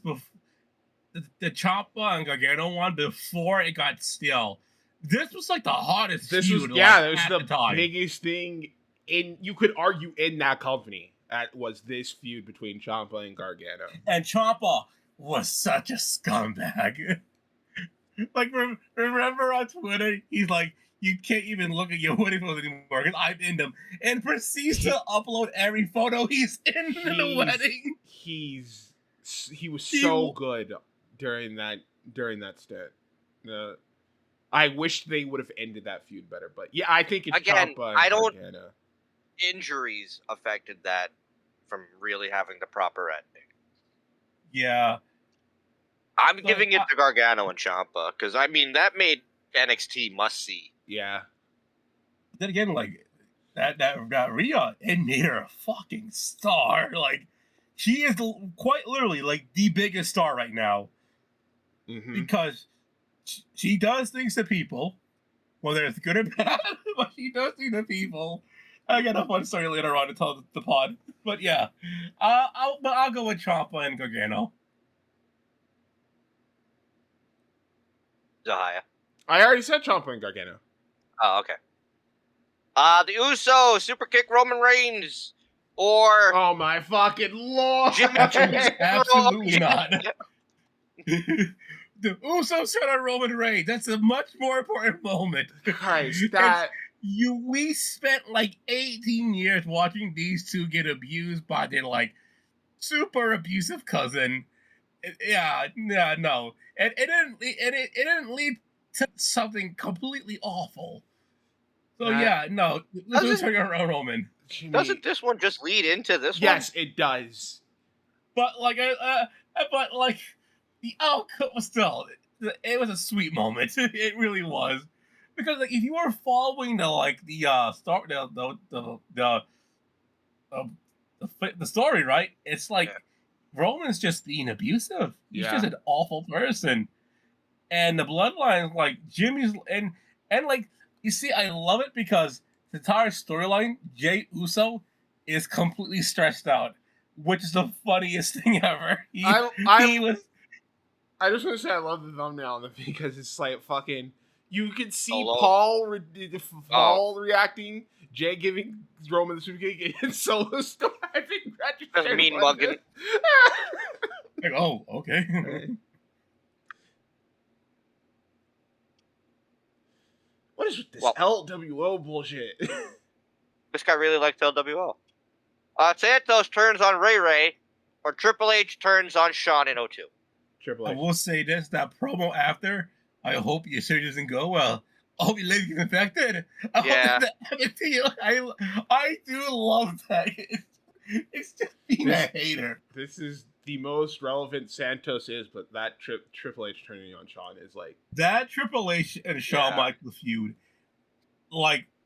the Ciampa and Gargano one before it got stale. This was like the hottest feud. That was the biggest thing you could argue in that company. That was this feud between Ciampa and Gargano. And Ciampa was such a scumbag. Like, remember on Twitter, he's like, you can't even look at your wedding photos anymore because I'm in them. And proceeds to upload every photo he's in the wedding. He was so good during that stint. I wish they would have ended that feud better. But yeah, I think it's Ciampa and Gargano. Injuries affected that from really having the proper ending. Yeah. I'm giving it to Gargano and Ciampa because, that made NXT must-see. Yeah. Then again, that Rhea, it made her a fucking star. Like, she is quite literally, the biggest star right now. Mm-hmm. Because she does things to people, whether it's good or bad, but she does things to people. I got a fun story later on to tell the pod. But yeah, I'll go with Ciampa and Gargano. Zahaya. I already said Ciampa and Gargano. Oh, okay. The Usos super kick Roman Reigns, or oh my fucking lord, absolutely not. The Usos shut on Roman Reigns. That's a much more important moment. Christ, we spent 18 years watching these two get abused by their super abusive cousin. No. And it didn't lead to something completely awful. So no. Let's turn around Roman. Doesn't this one just lead into this one? Yes, it does. But the outcome was still, it was a sweet moment. It really was. Because if you were following the story, right? It's Roman's just being abusive. He's just an awful person. And the bloodline, Jimmy's and you see, I love it because the entire storyline, Jey Uso is completely stressed out, which is the funniest thing ever. I just want to say I love the thumbnail on it because it's fucking. You can see Solo. Paul reacting, Jay giving Roman the super kick, and Solo still having mean mugging. Oh, okay. What is with this LWO bullshit? This guy really likes LWO. Santos turns on Ray Ray, or Triple H turns on Shawn in 02. Triple H. I will say this: that promo after. I hope your surgery doesn't go well. I hope your leg is infected. I do love that. It's just being a hater. This is the most relevant Santos is, but that Triple H turning on Shawn is that Triple H and Shawn Michaels feud.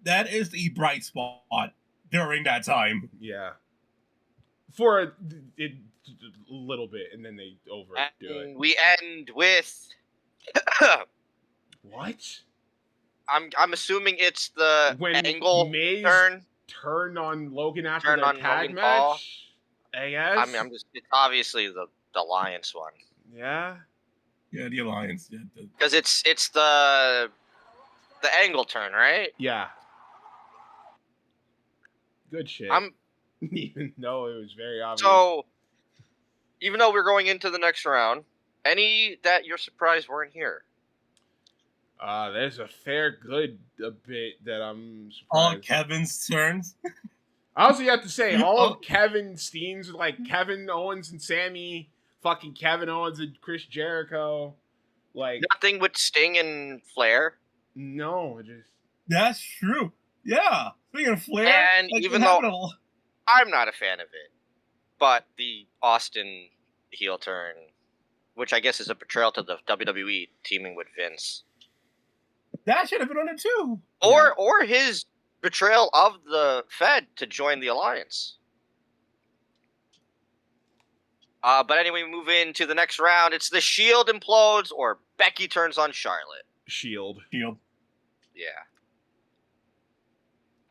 That is the bright spot during that time. Yeah. For a little bit, and then they overdo it. We end with. What? I'm assuming it's the Angle Maze turn on Logan after the tag match. Paul. I guess. it's obviously the Alliance one. Yeah. Yeah, the Alliance. Yeah, Because it's the angle turn, right? Yeah. Good shit. I'm Even though it was very obvious. so even though we're going into the next round, any that you're surprised weren't here? There's a fair good a bit that I'm all surprised. Kevin's turns. I also have to say, all Oh. of Kevin Steen's, like Kevin Owens and Sammy, fucking Kevin Owens and Chris Jericho, like Nothing with Sting and Flair. no, just That's true. Yeah. Speaking of Flair, And like, even it though happened a lot. I'm not a fan of it, but the Austin heel turn, which I guess is a betrayal to the WWE teaming with Vince, That should have been on it too. or his betrayal of the Fed to join the Alliance. But anyway, we move into the next round. It's the Shield implodes or Becky turns on Charlotte. Shield. Shield. Yeah.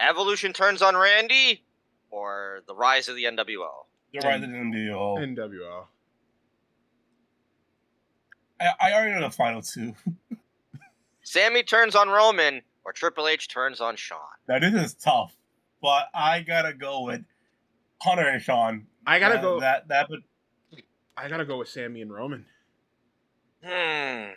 Evolution turns on Randy or the rise of the NWO. The rise of the NWO. NWO. I already know the final two. Sammy turns on Roman or Triple H turns on Shawn. Now this is tough, but I gotta go with Hunter and Shawn. I gotta go. But I gotta go with Sammy and Roman. let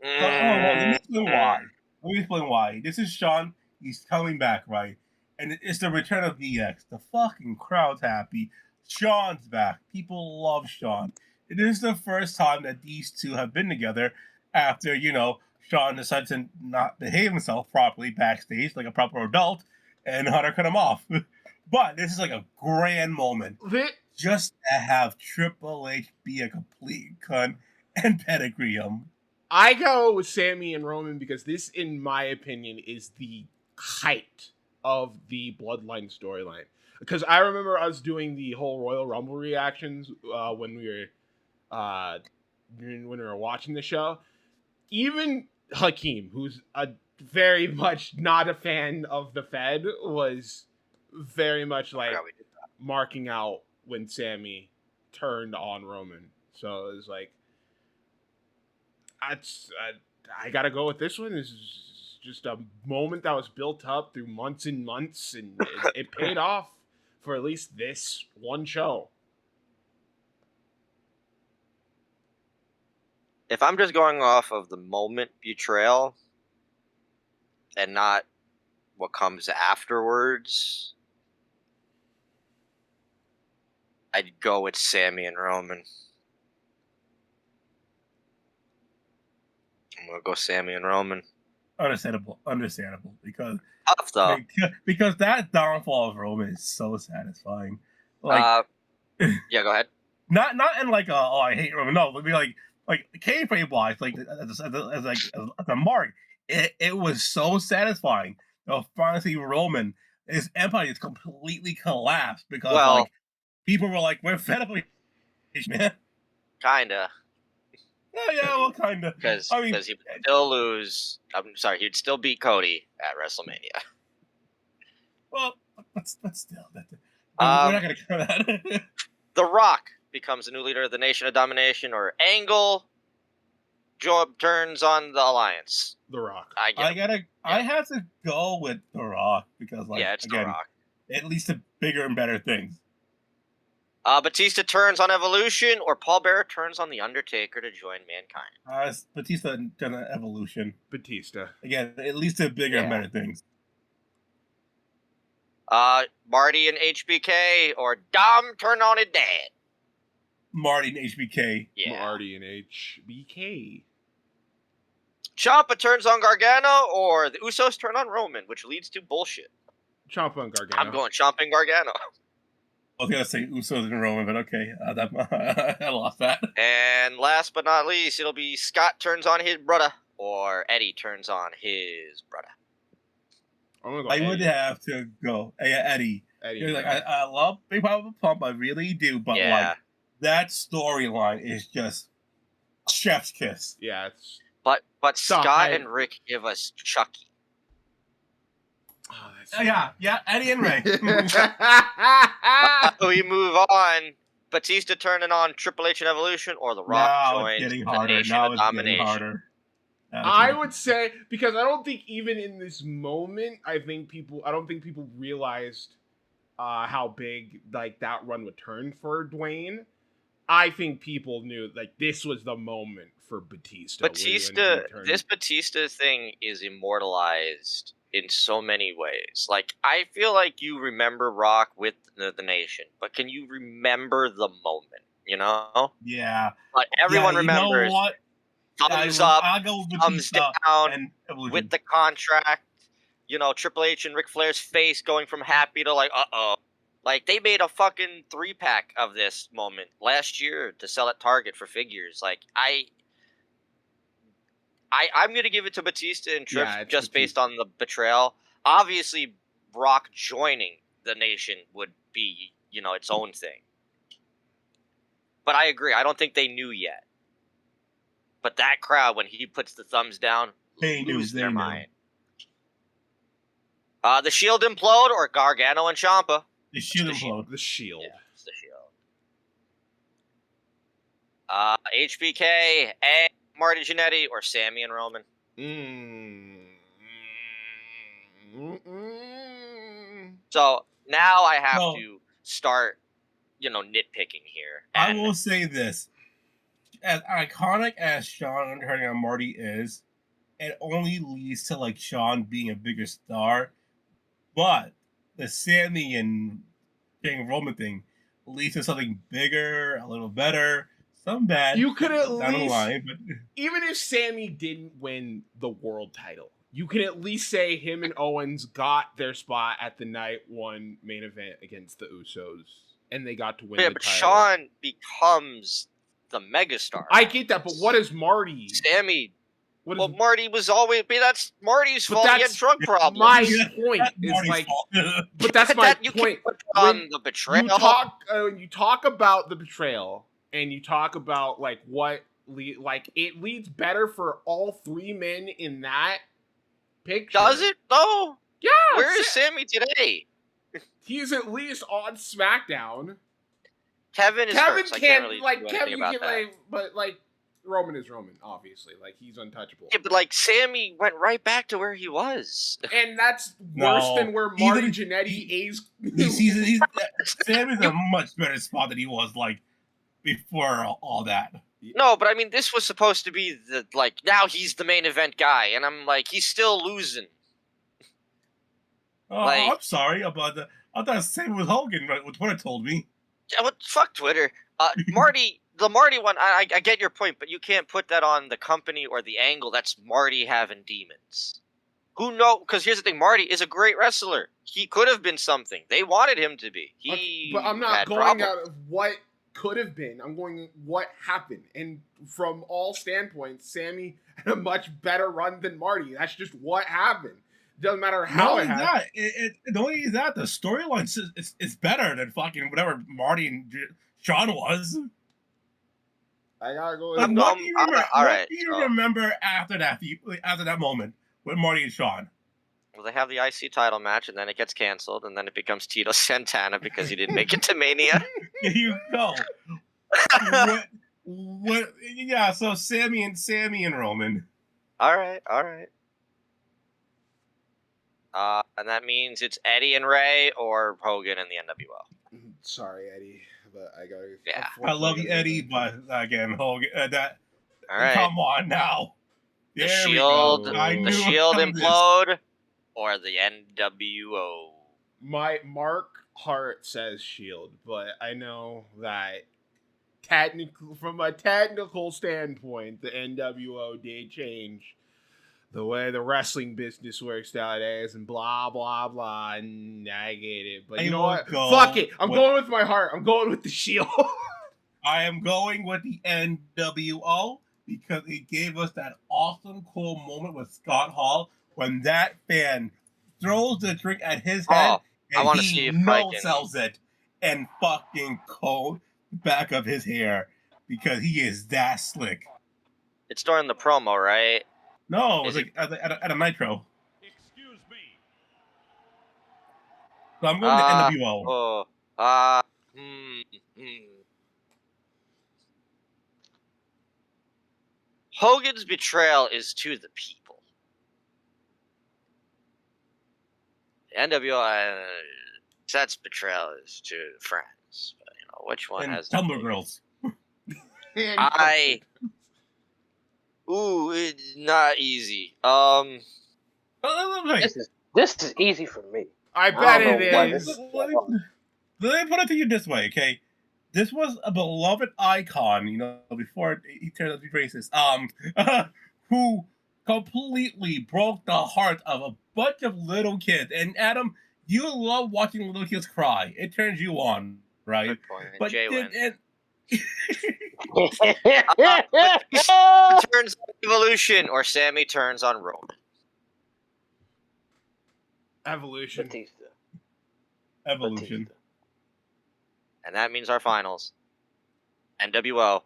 me explain why. Let me explain why. This is Shawn. He's coming back, right? And it's the return of DX. The fucking crowd's happy. Shawn's back. People love Shawn. It is the first time that these two have been together after, Shawn decided to not behave himself properly backstage like a proper adult, and Hunter cut him off. But this is like a grand moment. Just to have Triple H be a complete cunt and pedigree him. I go with Sammy and Roman because this, in my opinion, is the height of the Bloodline storyline. Because I remember us doing the whole Royal Rumble reactions when we were watching the show. Even Hakeem, who's a very much not a fan of the Fed, was very much like marking out when Sammy turned on Roman. So it was like, I gotta go with this one. This is just a moment that was built up through months and months, and it paid off for at least this one show. If I'm just going off of the moment betrayal and not what comes afterwards, I'd go with Sammy and Roman. I'm gonna go Sammy and Roman. Understandable, because Tough though. Because that downfall of Roman is so satisfying. Yeah, go ahead. Not in like I hate Roman. No, it'd be like kayfabe wise, like as a mark. It was so satisfying. Finally, Roman, his empire is completely collapsed because people were like, "We're fed up with this, man." Kinda. Yeah, well, kinda. Because he would still lose. I'm sorry, he'd still beat Cody at WrestleMania. Well, but still, we're not gonna cover that. The Rock becomes the new leader of the Nation of Domination, or Angle turns on the Alliance. The Rock. I have to go with The Rock because, it's again, The Rock. It leads to bigger and better things. Batista turns on Evolution, or Paul Bearer turns on The Undertaker to join Mankind. Batista done an Evolution. Batista. Again, it leads to bigger and better things. Marty and HBK, or Dom turn on his dad. Marty and HBK. Yeah. Marty and HBK. Ciampa turns on Gargano, or the Usos turn on Roman, which leads to bullshit. Ciampa and Gargano. I'm going Ciampa and Gargano. I was gonna say Usos and Roman, but okay, I lost that. And last but not least, it'll be Scott turns on his brother, or Eddie turns on his brother. I would have to go Eddie. I love Big Papa Pump, I really do, but that storyline is just chef's kiss. Yeah, it's. But Scott and Rick give us Chucky. Yeah, Eddie and Ray. We move on. Batista turning on Triple H and Evolution, or The Rock Now joins it's getting the harder. Nation Now of it's getting Domination? harder. I would say, because I don't think even in this moment, I don't think people realized how big like that run would turn for Dwayne. I think people knew like this was the moment for Batista. This Batista thing is immortalized in so many ways. Like, I feel like you remember Rock with the Nation, but can you remember the moment? You know? Yeah. But everyone remembers. You know what? Thumbs up, I'll go with thumbs Batista down, and Evolution. with the contract. You know, Triple H and Ric Flair's face going from happy to like, uh-oh. Like, they made a fucking 3-pack of this moment last year to sell at Target for figures. Like, I'm going to give it to Batista and Trips just based on the betrayal. Obviously, Rock joining the Nation would be, you know, its own thing. But I agree. I don't think they knew yet. But that crowd, when he puts the thumbs down, lose their mind. The Shield implode or Gargano and Ciampa? The Shield implode. The Shield. Yeah, it's the Shield. HBK and Marty Jannetty or Sammy and Roman? So now I have to start, you know, nitpicking here. I will say this. As iconic as Shawn turning on Marty is, it only leads to like Shawn being a bigger star. But the Sammy and Roman thing leads to something bigger, a little better, some bad. You could at down least, the line, but even if Sammy didn't win the world title, you can at least say him and Owens got their spot at the night one main event against the Usos, and they got to win. Yeah, the but title. Shawn becomes the megastar. I get that, but what is Marty? Sammy. Well, Marty was always. But that's Marty's fault. He had drug problems. My point is like, but that's my point. On the betrayal. You talk about the betrayal, and you talk about like what, like it leads better for all three men in that picture. Does it though? Yeah. Where is Sammy today? He's at least on SmackDown. Kevin hurt, so can't really like Kevin can like, but like Roman is Roman, obviously. Like he's untouchable. Yeah, but like Sammy went right back to where he was, and that's worse than where Marty Jannetty is. Sammy's a much better spot than he was like before all that. No, but I mean, this was supposed to be the like now he's the main event guy, and I'm like he's still losing. Oh, like, I'm sorry about that. I thought Sammy was Hogan. What Twitter told me. Yeah, what? Fuck Twitter. Marty, the Marty one, I get your point, but you can't put that on the company or the angle. That's Marty having demons. Who knows? Because here's the thing: Marty is a great wrestler. He could have been something. They wanted him to be. But I'm not going out of what could have been. I'm going what happened. And from all standpoints, Sammy had a much better run than Marty. That's just what happened. Doesn't matter how it happened. Not only that, the storyline is better than fucking whatever Marty and Shawn was. I gotta go. Like, what do you remember after that moment with Marty and Shawn? Well, they have the IC title match, and then it gets canceled, and then it becomes Tito Santana because he didn't make it to Mania. Here you go. Yeah, so Sammy and Roman. All right. And that means it's Eddie and Ray or Hogan and the NWO. Sorry, Eddie, but I gotta. Yeah, I love you, Eddie, but again, Hogan. That. All right. Come on now. The Shield implode or the NWO. My Mark Hart says Shield, but I know that from a technical standpoint, the NWO did change the way the wrestling business works nowadays, and blah blah blah. And I get it, but you know what? Fuck it. I'm going with my heart. I'm going with the Shield. I am going with the NWO because it gave us that awesome, cool moment with Scott Hall when that fan throws the drink at his head and he no-sells it and fucking combs the back of his hair because he is that slick. It's during the promo, right? No, it was like at a Nitro. Excuse me. So I'm going to NWO. Hogan's betrayal is to the people. NWO Seth's betrayal is to friends. But, which one And has Tumblr girls. It's not easy. This is easy for me. I I bet don't it know why is. this Let me put it to you this way, okay? This was a beloved icon, before he turned out to be racist, who completely broke the heart of a bunch of little kids. And Adam, you love watching little kids cry. It turns you on, right? Good point. But Jay wins. Ah! Turns on Evolution or Sammy turns on Roman. Evolution. Batista. Evolution. And that means our finals. NWO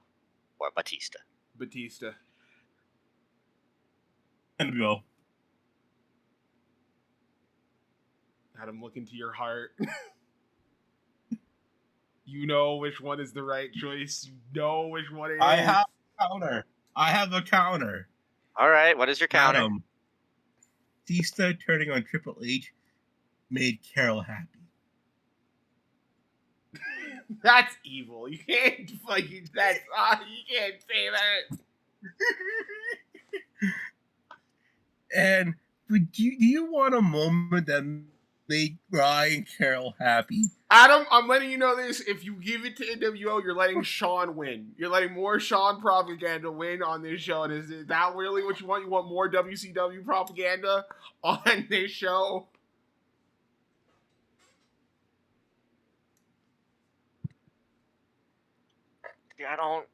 or Batista. Batista. NWO. Adam, look into your heart. You know which one is the right choice. You know which one it is. I have a counter. All right, what is your counter? Adam, Batista turning on Triple H made Carol happy. That's evil. You can't fucking. That's you can't say that. And do you want a moment that made Ryan Carol happy? Adam, I'm letting you know this. If you give it to NWO, you're letting Sean win. You're letting more Sean propaganda win on this show. And is that really what you want? You want more WCW propaganda on this show? I don't.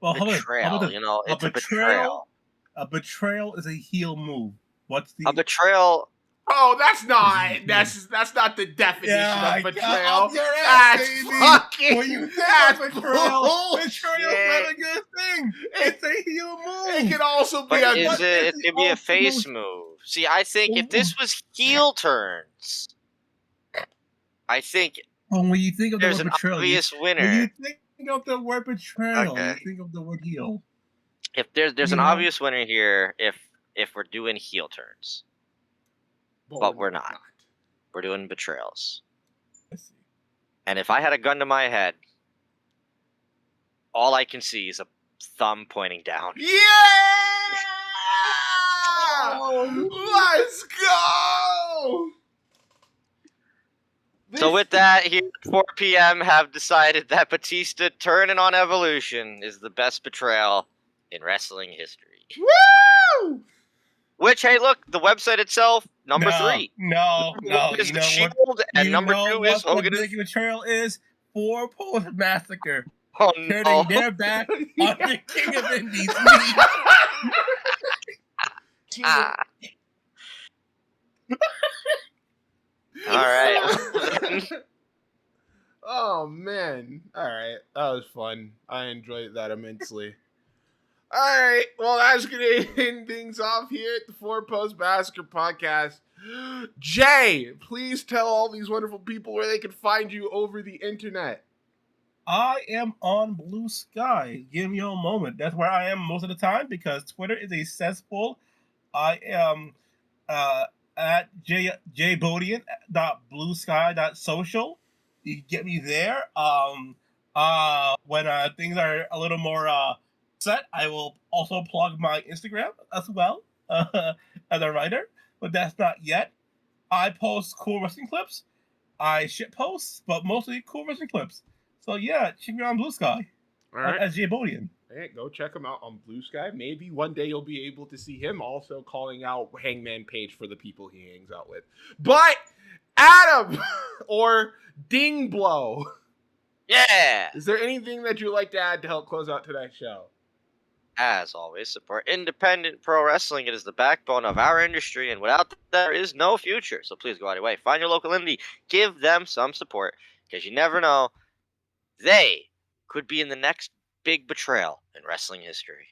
Well, Betrayal, it's a betrayal. A betrayal is a heel move. What's the A betrayal. Oh, that's not the definition of betrayal. That's fucking. when you think that's of betrayal, bullshit. betrayal's not a good thing. It's a heel move. It can also be But a. it can be a face move. See, I think if this was heel turns, I think when you think of the there's word an betrayal, obvious when winner. you think of the word betrayal, Okay. you think of the word heel. If there's an obvious winner here, if we're doing heel turns, but we're not. We're doing betrayals. I see. And if I had a gun to my head, all I can see is a thumb pointing down. Yeah! Let's go! So with that, here at 4 p.m. have decided that Batista turning on Evolution is the best betrayal in wrestling history. Woo! Which, hey, look, the website itself, number 3. No. Is You the know Shield, what? and You number know 2 is what Hogan. the big betrayal is? Four Post Massacre. Oh, Turning no. their back on the King of Indies. Ah. All right. Oh man. Alright. That was fun. I enjoyed that immensely. Alright. Well, that's gonna end things off here at the Four Post Massacre Podcast. Jay, please tell all these wonderful people where they can find you over the internet. I am on Blue Sky. Give me a moment. That's where I am most of the time because Twitter is a cesspool. I am at jbodian.bluesky.social. You can get me there. When things are a little more set, I will also plug my Instagram as well as a writer, but that's not yet. I post cool wrestling clips. I shit posts, but mostly cool wrestling clips. So yeah, check me out on Blue Sky. All right. As jbodian. Hey, go check him out on Blue Sky. Maybe one day you'll be able to see him also calling out Hangman Page for the people he hangs out with. But Adam or Ding Blow, Yeah. is there anything that you'd like to add to help close out tonight's show? As always, support independent pro wrestling. It is the backbone of our industry, and without that, there is no future. So please go out of your way. Find your local indie. Give them some support, because you never know. They could be in the next big betrayal in wrestling history.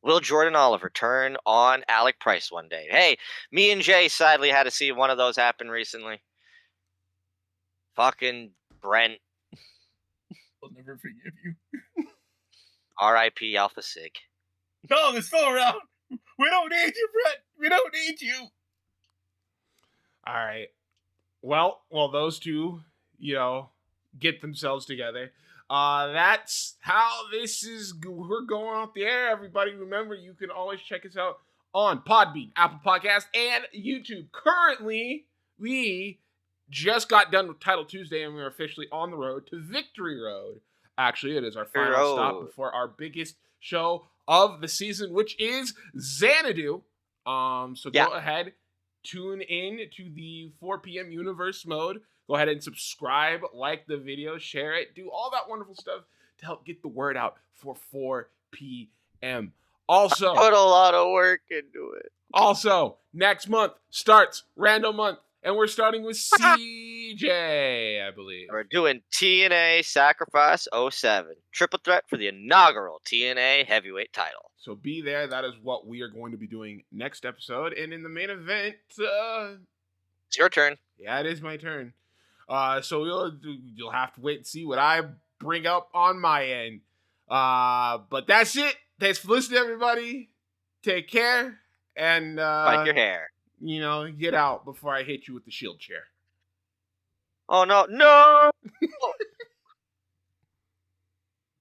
Will Jordan Oliver turn on Alec Price one day? Hey, me and Jay sadly had to see one of those happen recently. Fucking Brent. I'll never forgive you. R.I.P. Alpha Sig. No, they're still around. We don't need you, Brett. We don't need you. All right. Well, those two, get themselves together. That's how we're going off the air, everybody. Remember, you can always check us out on Podbean, Apple Podcast, and YouTube. Currently, we just got done with Title Tuesday, and we're officially on the road to Victory Road. Actually, it is our final stop before our biggest show of the season, which is Xanadu. So go ahead, tune in to the 4 p.m. universe mode. Go ahead and subscribe, like the video, share it, do all that wonderful stuff to help get the word out for 4 p.m. Also, put a lot of work into it. Also, next month starts Random Month, and we're starting with CJ, I believe. We're doing TNA Sacrifice 07. Triple threat for the inaugural TNA heavyweight title. So be there. That is what we are going to be doing next episode. And in the main event, it's your turn. Yeah, it is my turn. So you'll have to wait and see what I bring up on my end. But that's it. Thanks for listening, everybody. Take care. And Like your hair. Get out before I hit you with the shield chair. Oh no.